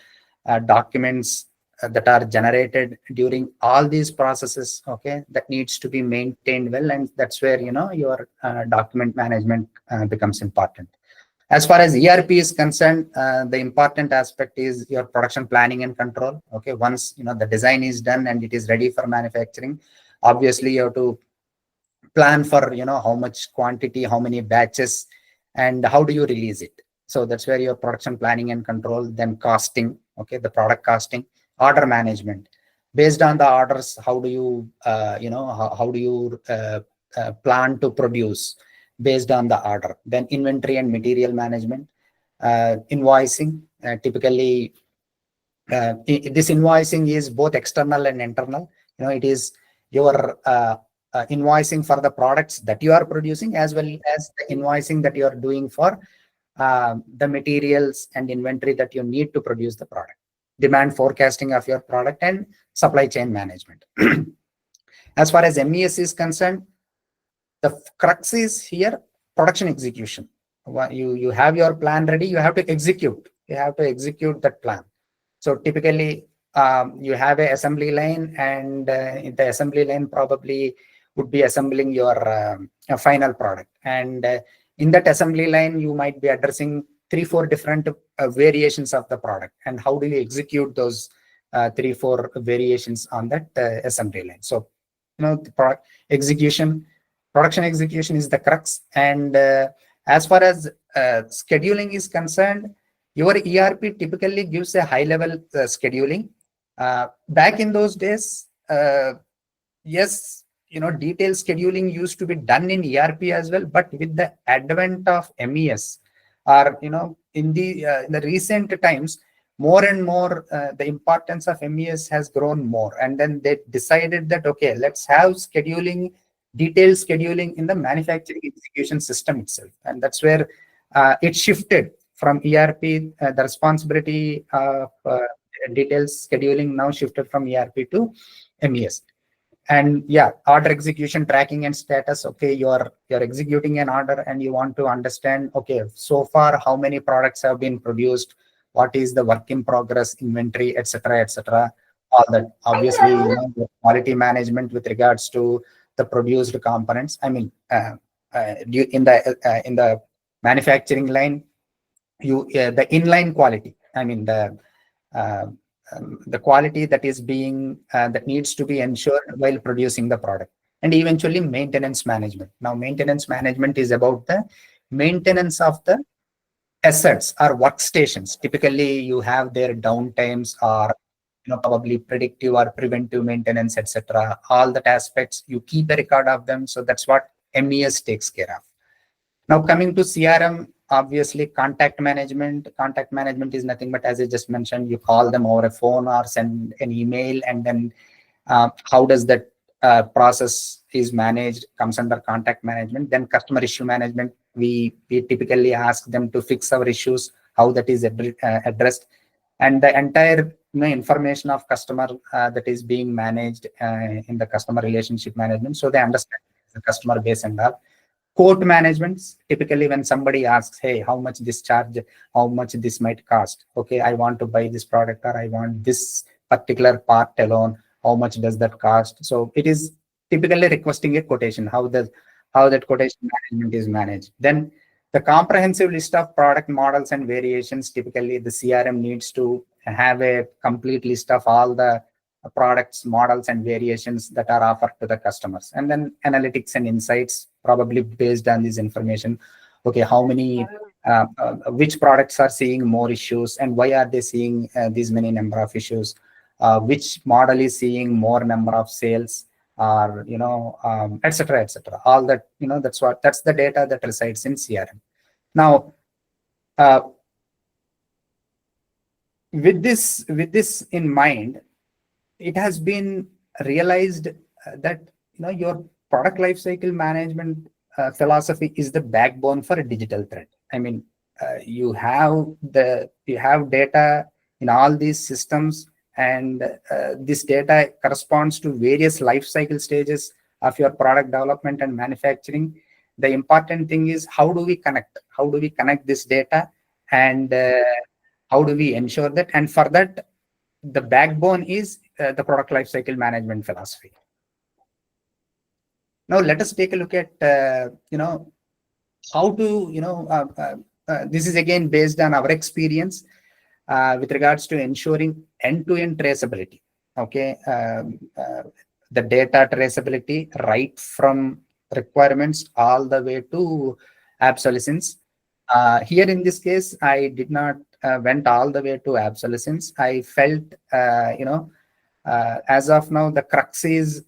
documents that are generated during all these processes, okay, that needs to be maintained well, and that's where your document management becomes important. As far as ERP is concerned, the important aspect is your production planning and control. Okay, once the design is done and it is ready for manufacturing, obviously you have to plan for how much quantity, how many batches, and how do you release it. So that's where your production planning and control. Then costing, okay, the product costing. Order management, based on the orders, how do you how do you plan to produce based on the order. Then inventory and material management. Invoicing, typically this invoicing is both external and internal. It is your invoicing for the products that you are producing, as well as the invoicing that you are doing for the materials and inventory that you need to produce the product. Demand forecasting of your product, and supply chain management. As far as MES is concerned, the crux is here production execution. You have your plan ready, you have to execute. You have to execute that plan. So typically, you have an assembly line, and in the assembly line probably would be assembling your final product. And in that assembly line, you might be addressing 3-4 different variations of the product, and how do you execute those 3-4 variations on that assembly line. So the product execution, production execution is the crux. And as far as scheduling is concerned, your ERP typically gives a high level scheduling. Back in those days, yes, detailed scheduling used to be done in ERP as well, but with the advent of MES, or in the recent times, more and more the importance of MES has grown more, and then they decided that okay, let's have scheduling, detailed scheduling in the manufacturing execution system itself. And that's where it shifted from ERP. The responsibility of details scheduling now shifted from ERP to MES. And yeah, order execution tracking and status. Okay, you're executing an order and you want to understand, okay, so far how many products have been produced, what is the work in progress, inventory, etc., etc. All that. Obviously, the quality management with regards to the produced components. I mean, in the manufacturing line, the inline quality. I mean the quality that is being that needs to be ensured while producing the product, and eventually maintenance management. Now, maintenance management is about the maintenance of the assets or workstations. Typically, you have their downtimes or probably predictive or preventive maintenance, etc. All that aspects you keep a record of them. So that's what MES takes care of. Now, coming to CRM, obviously contact management. Contact management is nothing but, as I just mentioned, you call them over a phone or send an email, and then how does that process is managed comes under contact management. Then customer issue management, we typically ask them to fix our issues, how that is addressed, and the entire information of customer that is being managed in the customer relationship management, so they understand the customer base and all. Quote management, typically when somebody asks, hey, how much this charge, how much this might cost, okay, I want to buy this product, or I want this particular part alone, how much does that cost? So it is typically requesting a quotation, how that quotation management is managed. Then the comprehensive list of product models and variations, typically the CRM needs to have a complete list of all the products, models, and variations that are offered to the customers. And then analytics and insights, probably based on this information. Okay, how many, which products are seeing more issues, and why are they seeing these many number of issues? Which model is seeing more number of sales, or etc., etc. All that, that's the data that resides in CRM. Now, with this in mind, it has been realized that your product lifecycle management philosophy is the backbone for a digital thread. I mean, you have data in all these systems, and this data corresponds to various life cycle stages of your product development and manufacturing. The important thing is, how do we connect this data, and how do we ensure that? And for that, the backbone is the product lifecycle management philosophy. Now, let us take a look at how to this is again based on our experience with regards to ensuring end-to-end traceability. Okay, the data traceability right from requirements all the way to obsolescence. Here in this case, I did not went all the way to obsolescence. I felt, as of now, the crux is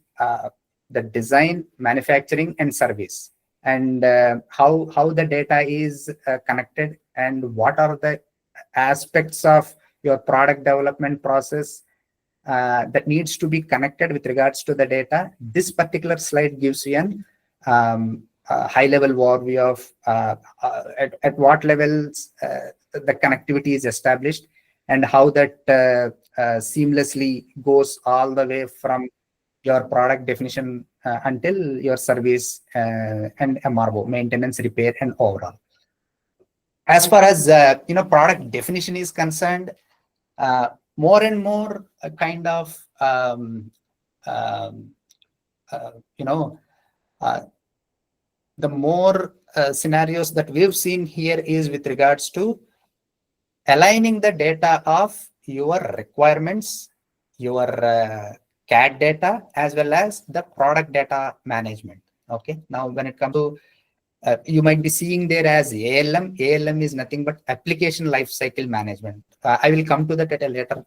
the design, manufacturing, and service, and how the data is connected, and what are the aspects of your product development process that needs to be connected with regards to the data. This particular slide gives you an high-level overview of at what levels the connectivity is established, and how that seamlessly goes all the way from your product definition until your service and MRO, maintenance, repair, and overall. As far as product definition is concerned, more and more kind of the more scenarios that we've seen here is with regards to aligning the data of your requirements, your CAD data, as well as the product data management. Okay, now when it comes to you might be seeing there as ALM. ALM is nothing but application lifecycle management. I will come to that at a later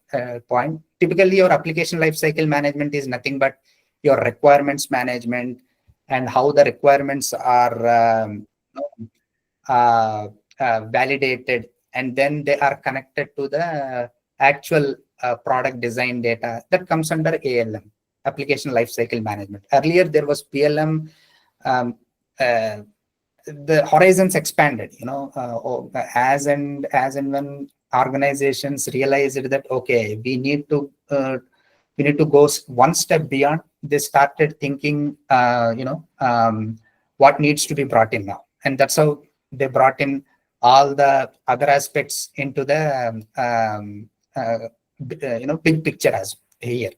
point. Typically, your application lifecycle management is nothing but your requirements management, and how the requirements are validated, and then they are connected to the actual product design data that comes under ALM, application lifecycle management. Earlier, there was PLM. The horizons expanded, as and when organizations realized that, okay, we need to go one step beyond. They started thinking, what needs to be brought in now, and that's how they brought in all the other aspects into the big picture as here.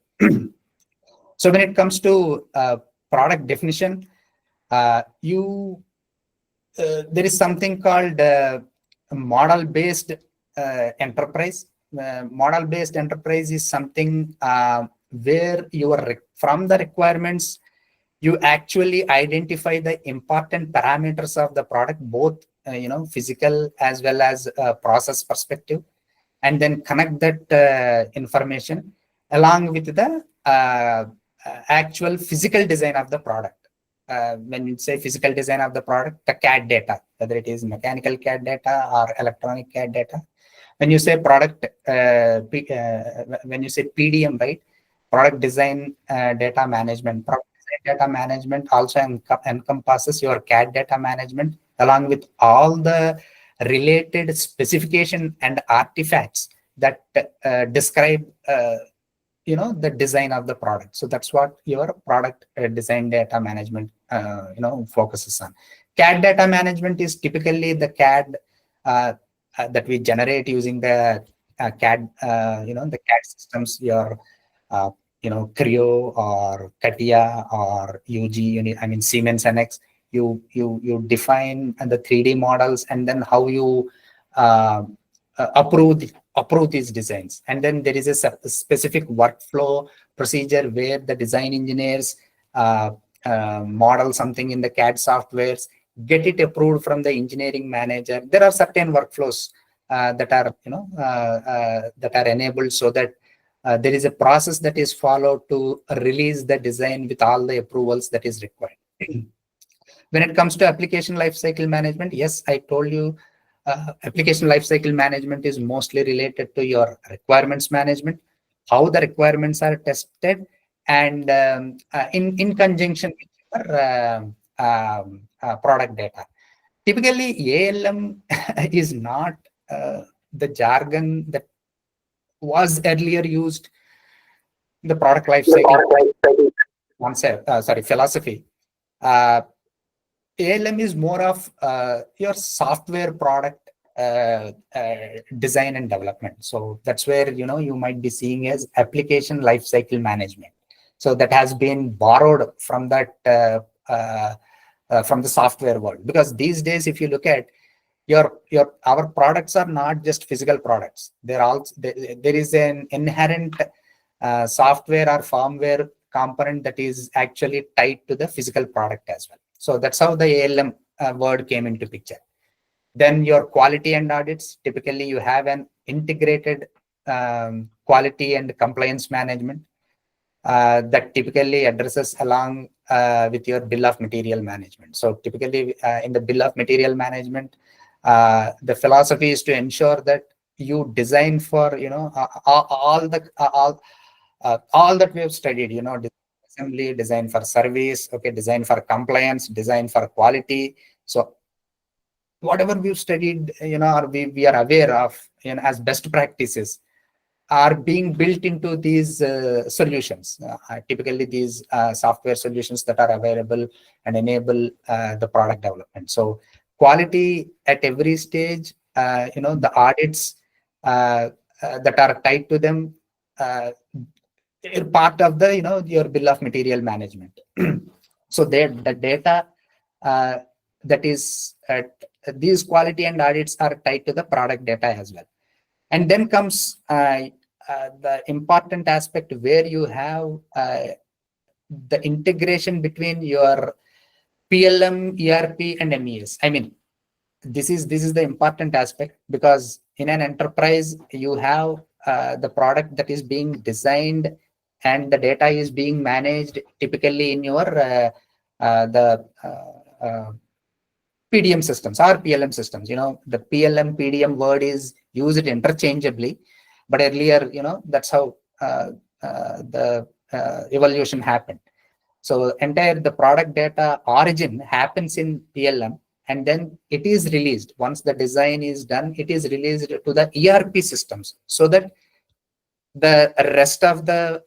So when it comes to product definition, there is something called model-based enterprise. Model-based enterprise is something where from the requirements, you actually identify the important parameters of the product, both physical as well as process perspective, and then connect that information along with the actual physical design of the product. When you say physical design of the product, the CAD data, whether it is mechanical CAD data or electronic CAD data. When you say product, when you say PDM, right? Product design data management. Product design data management also encompasses your CAD data management along with all the related specification and artifacts that describe the design of the product. So that's what your product design data management focuses on. CAD data management is typically the CAD that we generate using the CAD the CAD systems, your Creo or CATIA or UG, Siemens NX. You define the 3D models, and then how you approve these designs. And then there is a specific workflow procedure where the design engineers model something in the CAD softwares, get it approved from the engineering manager. There are certain workflows that are enabled so that there is a process that is followed to release the design with all the approvals that is required. When it comes to application lifecycle management, yes, I told you application lifecycle management is mostly related to your requirements management, how the requirements are tested, and in conjunction with your product data. Typically, ALM is not the jargon that was earlier used in the product lifecycle philosophy. ALM is more of your software product design and development. So that's where you might be seeing as application lifecycle management. So that has been borrowed from that from the software world, because these days, if you look at our products are not just physical products. There is an inherent software or firmware component that is actually tied to the physical product as well. So that's how the ALM word came into picture. Then your quality and audits, typically you have an integrated quality and compliance management that typically addresses along with your bill of material management. So typically in the bill of material management, the philosophy is to ensure that you design for all that we have studied, assembly, design for service, okay, design for compliance, design for quality. So whatever we've studied, or we are aware of, as best practices, are being built into these solutions. Typically, these software solutions that are available and enable the product development. So quality at every stage, the audits that are tied to them are part of the your bill of material management. So the data that is these quality and audits are tied to the product data as well. And then comes the important aspect where you have the integration between your PLM, ERP, and MES. This is the important aspect, because in an enterprise you have the product that is being designed and the data is being managed typically in your PDM systems or PLM systems. The PLM PDM word is used interchangeably, but earlier that's how the evolution happened. So the product data origin happens in PLM, and then it is released. Once the design is done, it is released to the ERP systems so that the rest of the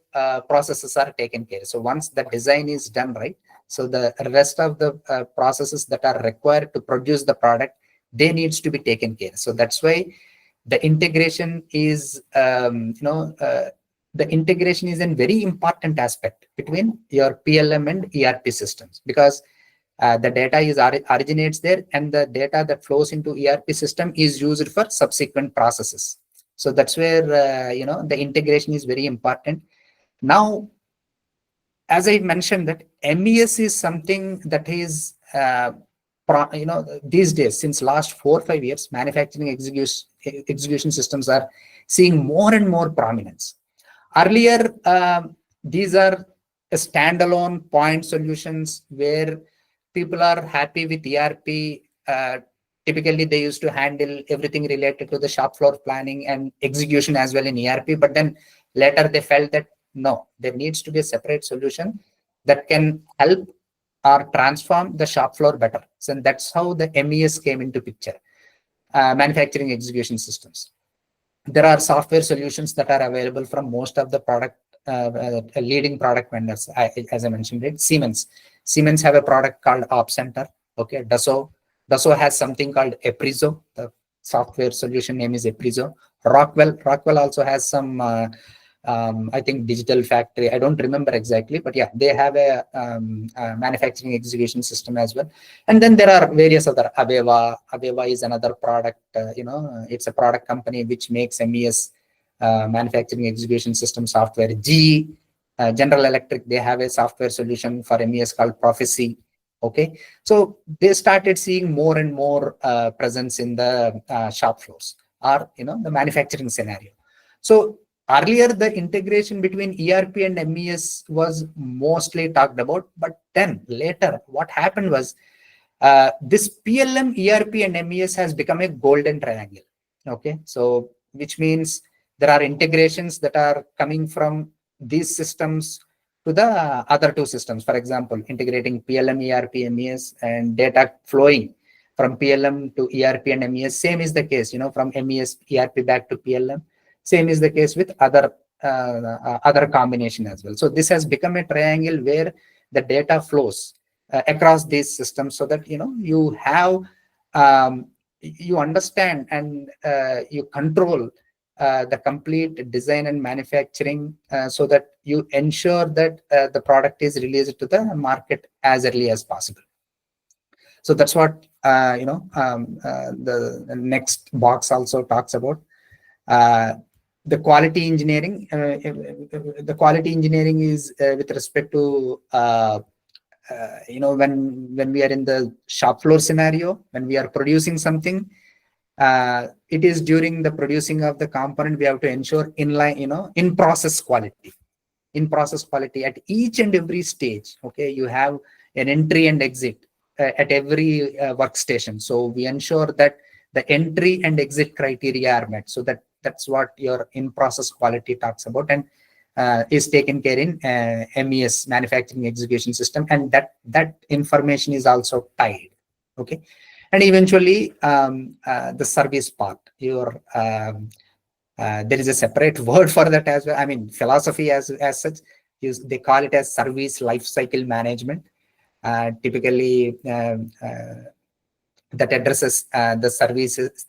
processes are taken care of. So once the design is done, right, so the rest of the processes that are required to produce the product, they needs to be taken care of. So that's why the integration is, the integration is a very important aspect between your PLM and ERP systems, because the data is originates there, and the data that flows into ERP system is used for subsequent processes. So that's where the integration is very important. Now, as I mentioned, that MES is something that is these days, since last 4 or 5 years, manufacturing execution systems are seeing more and more prominence. Earlier, these are standalone point solutions where people are happy with ERP. Typically, they used to handle everything related to the shop floor planning and execution as well in ERP. But then later they felt that no, there needs to be a separate solution that can help or transform the shop floor better. So that's how the MES came into picture, manufacturing execution systems. There are software solutions that are available from most of the leading product vendors. As I mentioned it, Siemens have a product called Op Center. Okay, Dassault has something called Eprizo. The software solution name is Eprizo. Rockwell also has some, I think, digital factory. I don't remember exactly, but yeah, they have a manufacturing execution system as well. And then there are various other. Aveva is another product. It's a product company which makes MES, manufacturing execution system software. General Electric, they have a software solution for MES called Prophecy. Okay, so they started seeing more and more presence in the shop floors or the manufacturing scenario. So earlier, the integration between ERP and MES was mostly talked about, but then later what happened was this PLM, ERP, and MES has become a golden triangle. Okay, so which means there are integrations that are coming from these systems to the other two systems. For example, integrating PLM, ERP, MES, and data flowing from PLM to ERP and MES. Same is the case, from MES, ERP back to PLM. Same is the case with other combination as well. So this has become a triangle where the data flows across these systems, so that you have you understand and you control the complete design and manufacturing, so that you ensure that the product is released to the market as early as possible. So that's what the next box also talks about. The quality engineering. The quality engineering is with respect to when we are in the shop floor scenario, when we are producing something. It is during the producing of the component we have to ensure in process quality at each and every stage. Okay, you have an entry and exit at every workstation. So we ensure that the entry and exit criteria are met. So that's what your in process quality talks about, and is taken care in MES, manufacturing execution system, and that information is also tied. Okay. And eventually, the service part, there is a separate word for that as well. I mean, philosophy as such, they call it as service lifecycle management. Typically, that addresses the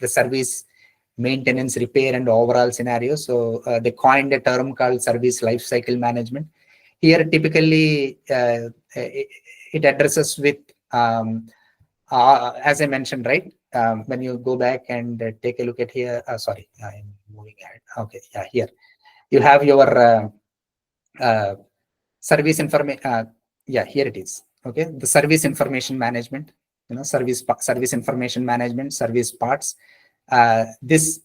service maintenance, repair, and overall scenario. So they coined a term called service lifecycle management. Here, typically, it addresses with as I mentioned, right? When you go back and take a look at here, sorry, I'm moving ahead. Okay, yeah, here you have your service information. Yeah, here it is. Okay, the service information management. Service information management, service parts. This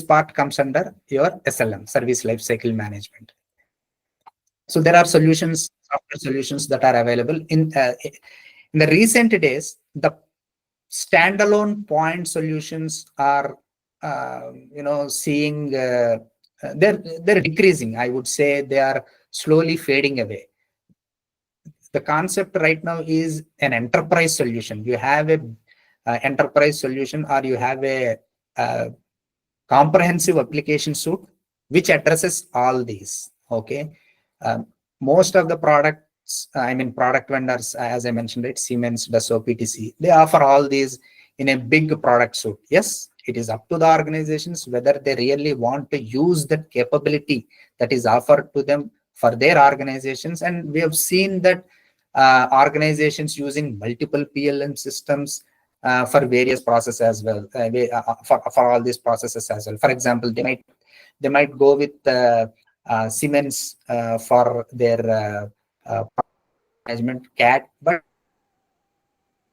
part comes under your SLM, service lifecycle management. So there are solutions, software solutions that are available in the recent days. The standalone point solutions are, seeing they're decreasing. I would say they are slowly fading away. The concept right now is an enterprise solution. You have a enterprise solution, or you have a comprehensive application suite which addresses all these. Okay, most of the products, product vendors, as I mentioned, right, Siemens, Dassault, PTC, they offer all these in a big product suite. Yes, it is up to the organizations whether they really want to use that capability that is offered to them for their organizations. And we have seen that organizations using multiple PLM systems for various processes as well, for all these processes as well. For example, they might go with Siemens for their management CAD, but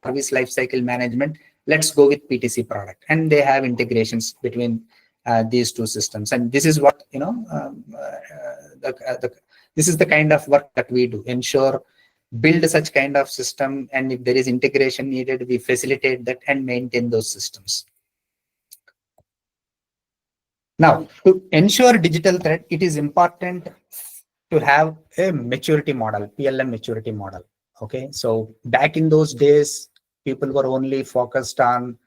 service lifecycle management, let's go with PTC product, and they have integrations between these two systems. And this is what this is the kind of work that we do, ensure build such kind of system, and if there is integration needed, we facilitate that and maintain those systems. Now, to ensure digital thread, it is important to have a maturity model, PLM maturity model. Okay, so back in those days, people were only focused on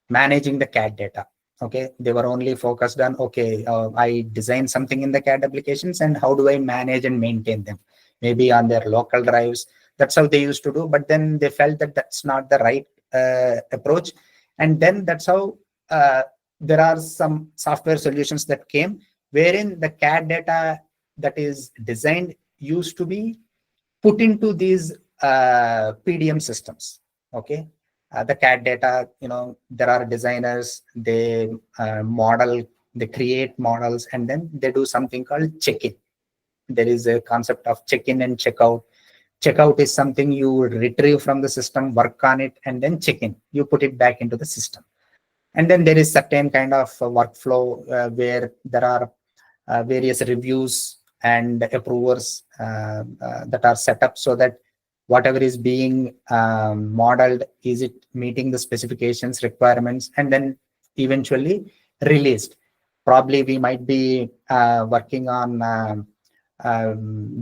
managing the CAD data. Okay, they were only focused on, okay, I design something in the CAD applications, and how do I manage and maintain them? Maybe on their local drives. That's how they used to do. But then they felt that that's not the right approach. And then that's how there are some software solutions that came, wherein the CAD data that is designed used to be put into these PDM systems. Okay, the CAD data, there are designers, they they create models, and then they do something called check-in. There is a concept of check-in and check-out. Check-out is something you retrieve from the system, work on it, and then check-in. You put it back into the system. And then there is certain kind of workflow where there are various reviews and approvers that are set up so that whatever is being modeled, is it meeting the specifications, requirements, and then eventually released. Probably we might be working on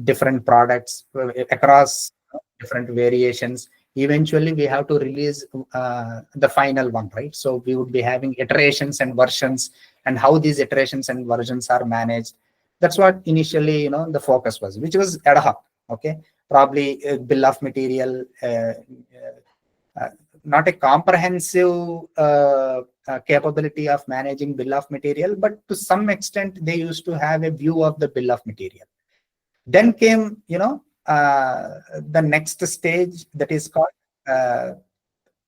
different products across different variations. Eventually we have to release the final one, right? So we would be having iterations and versions, and how these iterations and versions are managed. That's what initially, the focus was, which was ad hoc. Okay, probably a bill of material, not a comprehensive capability of managing bill of material, but to some extent they used to have a view of the bill of material. Then came, the next stage, that is called,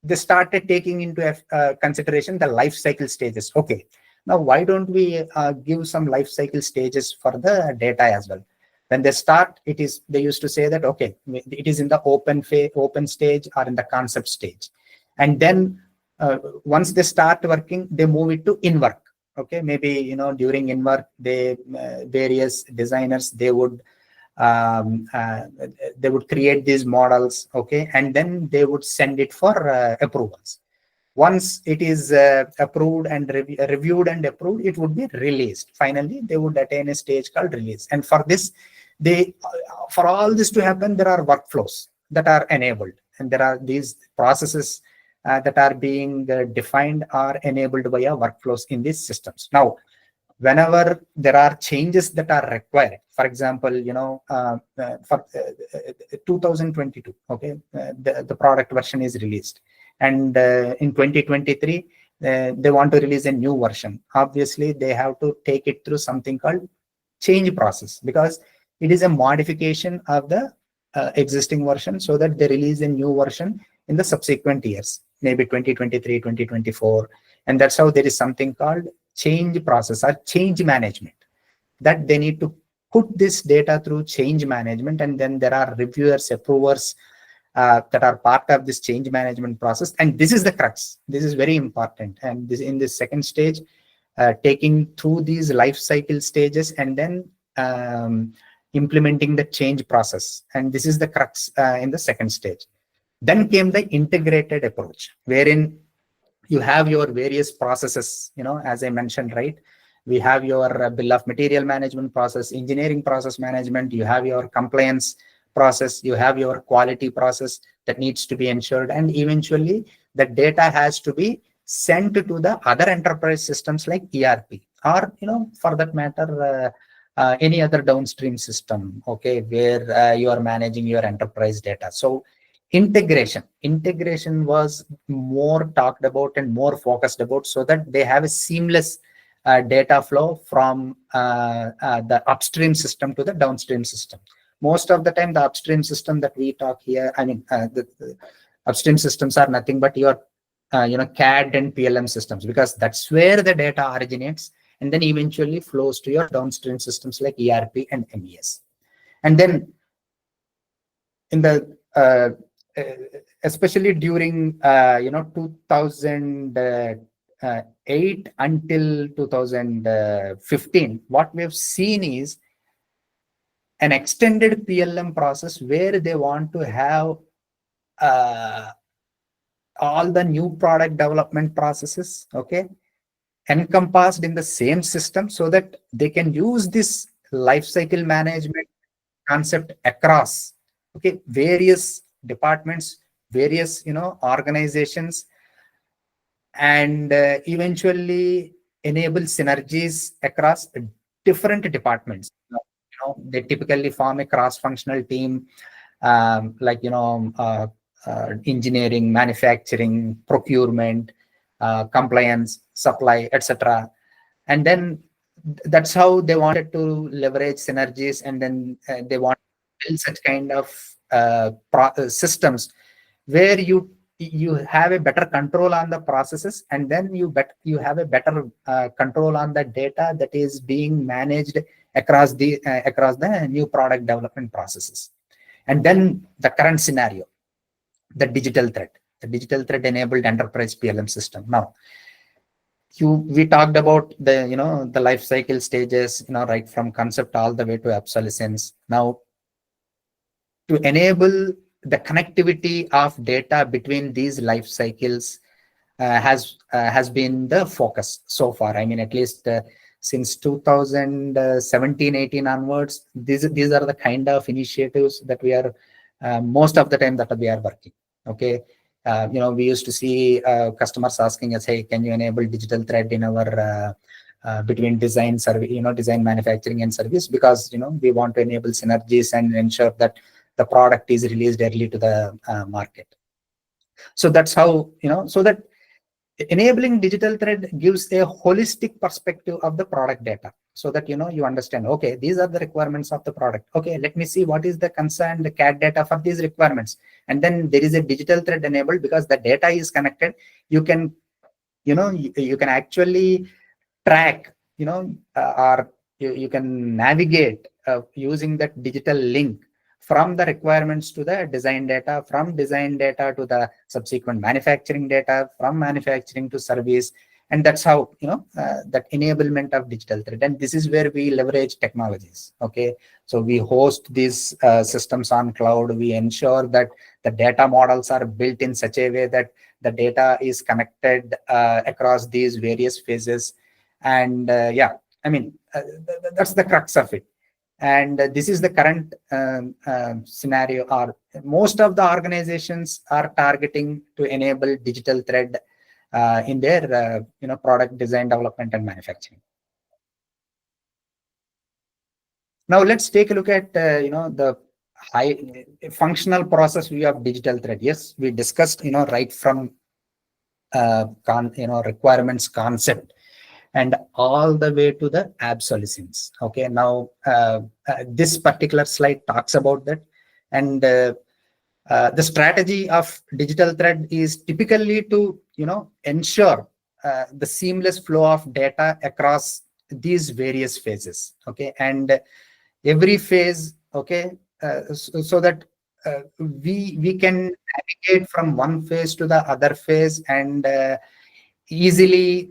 they started taking into consideration the life cycle stages. Okay, now why don't we give some life cycle stages for the data as well? When they start, they used to say that, okay, it is in the open stage or in the concept stage. And then once they start working, they move it to in-work. Okay, maybe, during in-work, various designers, they would create these models. Okay, and then they would send it for approvals. Once it is approved and reviewed and approved, it would be released. Finally, they would attain a stage called release. And for this, for all this to happen, there are workflows that are enabled, and there are these processes that are being defined or enabled via workflows in these systems. Now, whenever there are changes that are required, for example, for 2022, okay, the product version is released, and in 2023 they want to release a new version. Obviously, they have to take it through something called change process, because it is a modification of the existing version, so that they release a new version in the subsequent years, maybe 2023, 2024. And that's how there is something called change process or change management, that they need to put this data through change management. And then there are reviewers, approvers that are part of this change management process. And this is the crux. This is very important. And this, in this second stage, taking through these life cycle stages and then implementing the change process. And this is the crux in the second stage. Then came the integrated approach, wherein you have your various processes, as I mentioned, right? We have your bill of material management process, engineering process management, you have your compliance process, you have your quality process that needs to be ensured, and eventually the data has to be sent to the other enterprise systems like ERP, or for that matter any other downstream system, okay, where you are managing your enterprise data. So integration was more talked about and more focused about, so that they have a seamless data flow from the upstream system to the downstream system. Most of the time, the upstream system that we talk here, I mean, the upstream systems are nothing but your CAD and PLM systems, because that's where the data originates and then eventually flows to your downstream systems like ERP and MES. And then in the especially during 2008 until 2015, what we have seen is an extended PLM process where they want to have all the new product development processes, okay, encompassed in the same system, so that they can use this life cycle management concept across, okay, various departments, various organizations, and eventually enable synergies across different departments. They typically form a cross-functional team, like engineering, manufacturing, procurement, compliance, supply, etc. And then that's how they wanted to leverage synergies, and then they want to build such kind of systems where you have a better control on the processes, and then you have a better control on the data that is being managed across the new product development processes. And then the current scenario, the digital thread enabled enterprise PLM system. Now, we talked about the life cycle stages, right from concept all the way to obsolescence. Now, to enable the connectivity of data between these life cycles has been the focus so far. I mean, at least since 2017-18 onwards, these are the kind of initiatives that we are most of the time that we are working. Okay, we used to see customers asking us, "Hey, can you enable digital thread in our between design service, design, manufacturing, and service?" Because we want to enable synergies and ensure that the product is released early to the market. So that's how so that enabling digital thread gives a holistic perspective of the product data, so that you understand, okay, these are the requirements of the product. Okay, let me see what is the concerned CAD data for these requirements, and then there is a digital thread enabled, because the data is connected. You can you can actually track or you can navigate using that digital link from the requirements to the design data, from design data to the subsequent manufacturing data, from manufacturing to service. And that's how that enablement of digital thread. And this is where we leverage technologies. Okay, so we host these systems on cloud. We ensure that the data models are built in such a way that the data is connected across these various phases. And yeah, I mean, that's the crux of it. And this is the current scenario, or most of the organizations are targeting to enable digital thread in their product design, development, and manufacturing. Now let's take a look at the high functional process view of digital thread. Yes, we discussed right from requirements concept and all the way to the obsolescence. Okay, now this particular slide talks about that. And the strategy of digital thread is typically to ensure the seamless flow of data across these various phases. Okay, and every phase, okay, so that we can navigate from one phase to the other phase, and easily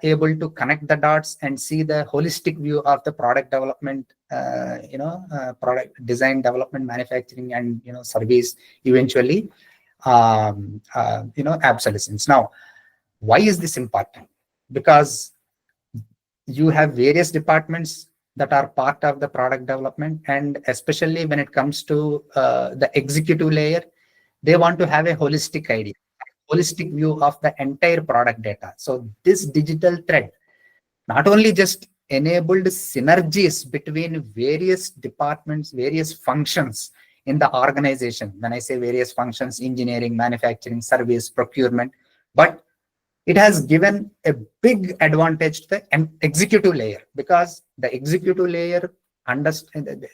able to connect the dots and see the holistic view of the product development, product design, development, manufacturing, and service, eventually obsolescence. Now, why is this important? Because you have various departments that are part of the product development, and especially when it comes to the executive layer, they want to have a holistic idea, holistic view of the entire product data. So this digital thread not only just enabled synergies between various departments, various functions in the organization. When I say various functions, engineering, manufacturing, service, procurement, but it has given a big advantage to the executive layer, because the executive layer understand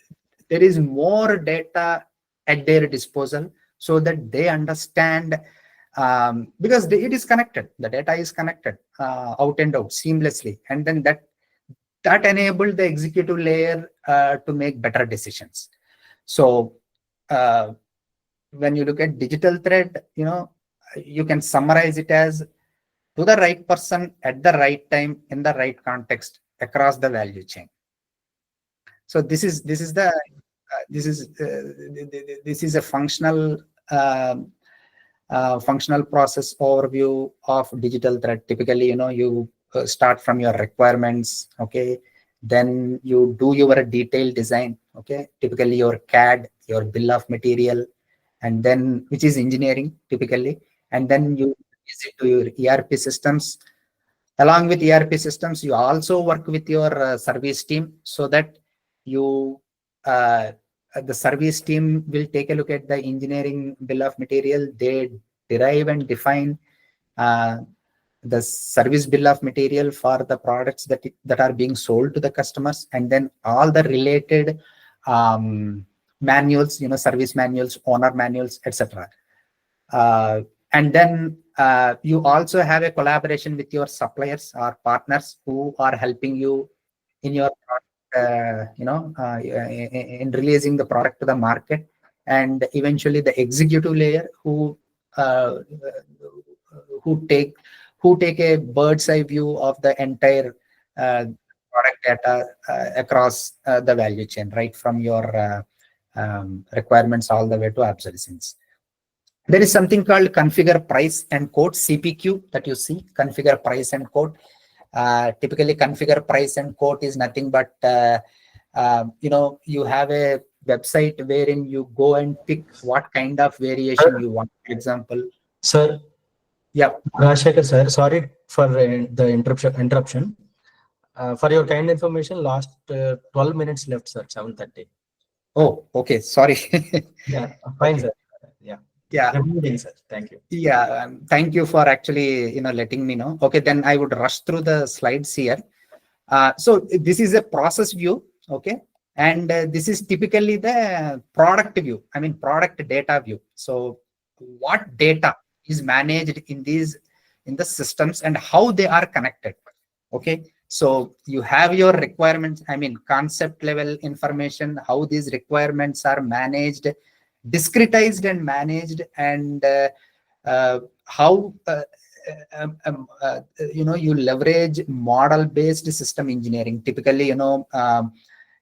there is more data at their disposal, so that they understand, because it is connected, the data is connected out and out seamlessly, and then that enabled the executive layer to make better decisions. So when you look at digital thread, you can summarize it as to the right person at the right time in the right context across the value chain. So this is a functional functional process overview of digital thread. Typically, you start from your requirements, okay, then you do your detailed design, okay, typically your CAD, your bill of material, and then which is engineering typically, and then you visit to your ERP systems. Along with ERP systems, you also work with your service team, so that you the service team will take a look at the engineering bill of material. They derive and define the service bill of material for the products that are being sold to the customers, and then all the related manuals, service manuals, owner manuals, etc. And then you also have a collaboration with your suppliers or partners who are helping you in your in releasing the product to the market, and eventually the executive layer who take a bird's eye view of the entire product data across the value chain, right from your requirements all the way to obsolescence. There is something called configure, price, and quote, CPQ, that you see, configure, price, and quote. Typically, configure, price, and quote is nothing but, you have a website wherein you go and pick what kind of variation you want. For example, sir. Yeah. Rajshekar sir, sorry for the interruption. For your kind information, last 12 minutes left, sir, 7:30. Oh, okay. Sorry. Yeah, fine, okay. Sir. Yeah. Sir. Thank you. Yeah, thank you for actually letting me know. Okay, then I would rush through the slides here. So this is a process view, okay, and this is typically the product view. I mean product data view. So what data is managed in the systems and how they are connected. Okay, so you have your requirements. I mean concept level information, how these requirements are managed, discretized and managed, and how you leverage model-based system engineering. Typically,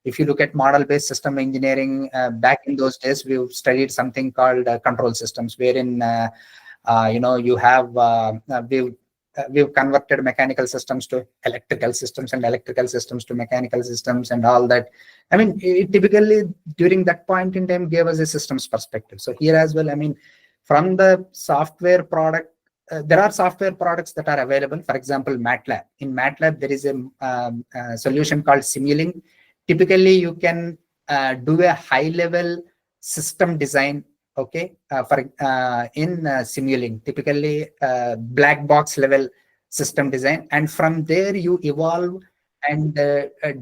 if you look at model-based system engineering, back in those days, we've studied something called control systems, wherein you have we've converted mechanical systems to electrical systems and electrical systems to mechanical systems and all that. I mean, it typically during that point in time gave us a systems perspective. So here as well, I mean, from the software product, there are software products that are available. For example, MATLAB. In MATLAB, there is a solution called Simulink. Typically, you can do a high-level system design. Okay, in Simulink, typically black box level system design, and from there you evolve and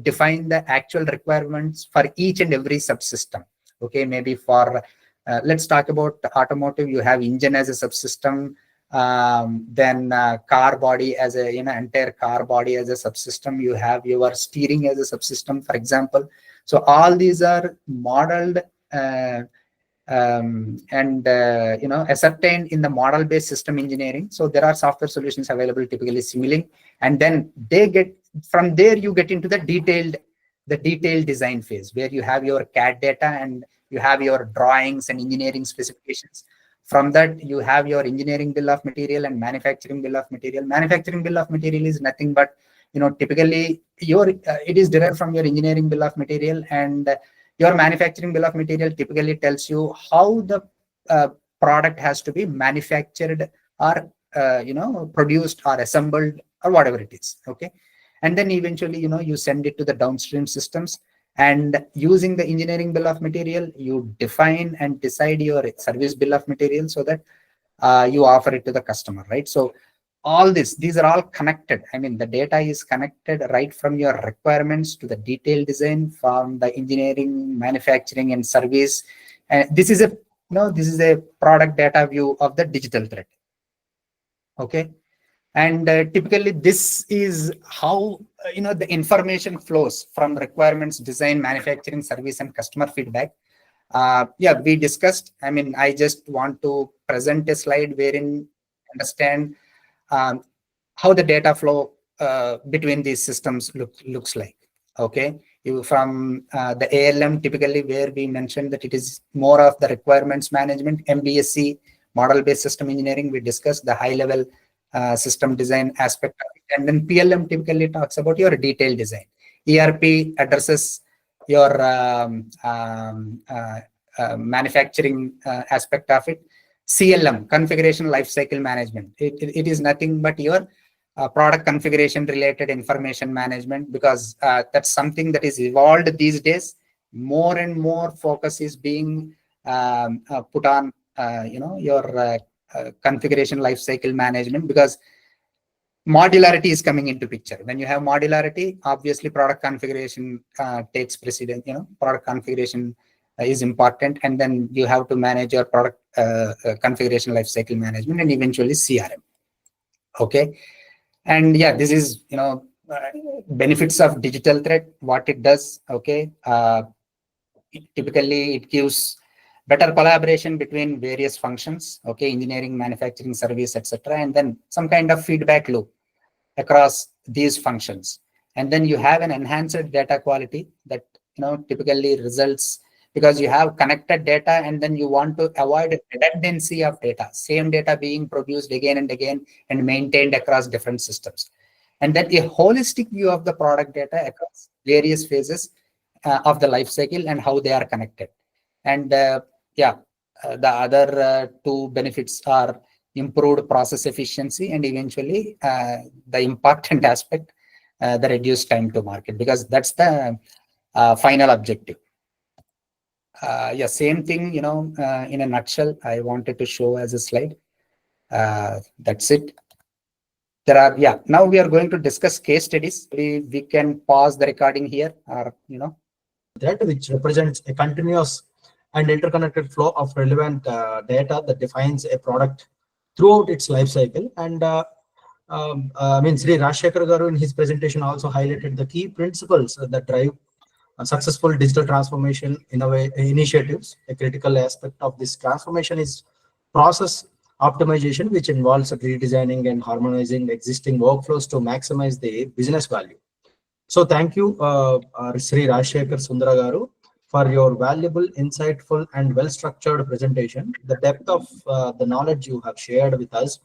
define the actual requirements for each and every subsystem. Okay, maybe for let's talk about automotive. You have engine as a subsystem, then car body as a entire car body as a subsystem. You have your steering as a subsystem, for example. So all these are modeled and ascertained in the model-based system engineering. So there are software solutions available, typically Simulink, and then they get from there you get into the detailed design phase, where you have your CAD data and you have your drawings and engineering specifications. From that, you have your engineering bill of material and manufacturing bill of material. Manufacturing bill of material is nothing but typically it is derived from your engineering bill of material, and your manufacturing bill of material typically tells you how the product has to be manufactured or produced or assembled or whatever it is. Okay. And then eventually, you send it to the downstream systems, and using the engineering bill of material, you define and decide your service bill of material so that you offer it to the customer, right? So all these are all connected. I mean, the data is connected right from your requirements to the detailed design, from the engineering, manufacturing, and service. And this is a product data view of the digital thread. Okay. And typically this is how the information flows from requirements, design, manufacturing, service, and customer feedback. We discussed. I mean, I just want to present a slide wherein understand how the data flow between these systems looks like. Okay, from the ALM, typically where we mentioned that it is more of the requirements management, MBSE, model-based system engineering. We discussed the high-level system design aspect of it. And then PLM typically talks about your detailed design. ERP addresses your manufacturing aspect of it. CLM, configuration lifecycle management. It is nothing but your product configuration related information management, because that's something that is evolved these days. More and more focus is being put on your configuration lifecycle management, because modularity is coming into picture. When you have modularity, obviously product configuration takes precedence. Product configuration is important, and then you have to manage your product configuration lifecycle management, and eventually CRM. Okay. And this is benefits of digital thread, what it does. Okay. Typically it gives better collaboration between various functions. Okay, engineering, manufacturing, service, etc., and then some kind of feedback loop across these functions. And then you have an enhanced data quality that typically results because you have connected data, and then you want to avoid redundancy of data, same data being produced again and again and maintained across different systems. And then a holistic view of the product data across various phases of the life cycle and how they are connected. And the other two benefits are improved process efficiency, and eventually the important aspect, the reduced time to market, because that's the final objective. Same thing, in a nutshell, I wanted to show as a slide. That's it. There are, now we are going to discuss case studies. We can pause the recording here, or, that which represents a continuous and interconnected flow of relevant data that defines a product throughout its life cycle. And Sri Rajshekar Garu in his presentation also highlighted the key principles that drive successful digital transformation initiatives. A critical aspect of this transformation is process optimization, which involves redesigning and harmonizing existing workflows to maximize the business value. So thank you, Sri Rajshekar Sundara Garu, for your valuable, insightful, and well-structured presentation. The depth of the knowledge you have shared with us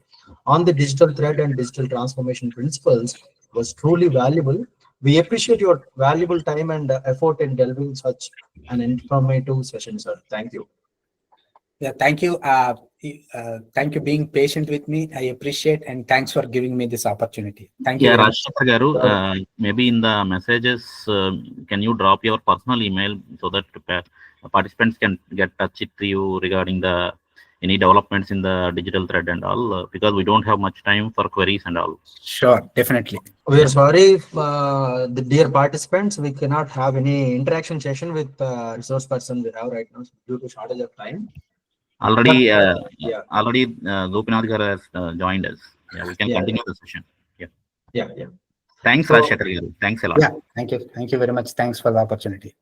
on the digital thread and digital transformation principles was truly valuable. We appreciate your valuable time and effort in delving such an informative session, sir. Thank you. Thank you. Thank you being patient with me. I appreciate, and thanks for giving me this opportunity. Thank you. Rajshekar Garu, maybe in the messages, can you drop your personal email so that participants can get touch with you regarding any developments in the digital thread and all, because we don't have much time for queries and all. Sure, definitely. We are sorry, the dear participants, we cannot have any interaction session with resource person we have right now due to shortage of time. Already, Gopinath Garu has joined us. We can continue the session. Yeah. Thanks, Rajshekar Garu. Thanks a lot. Thank you very much. Thanks for the opportunity.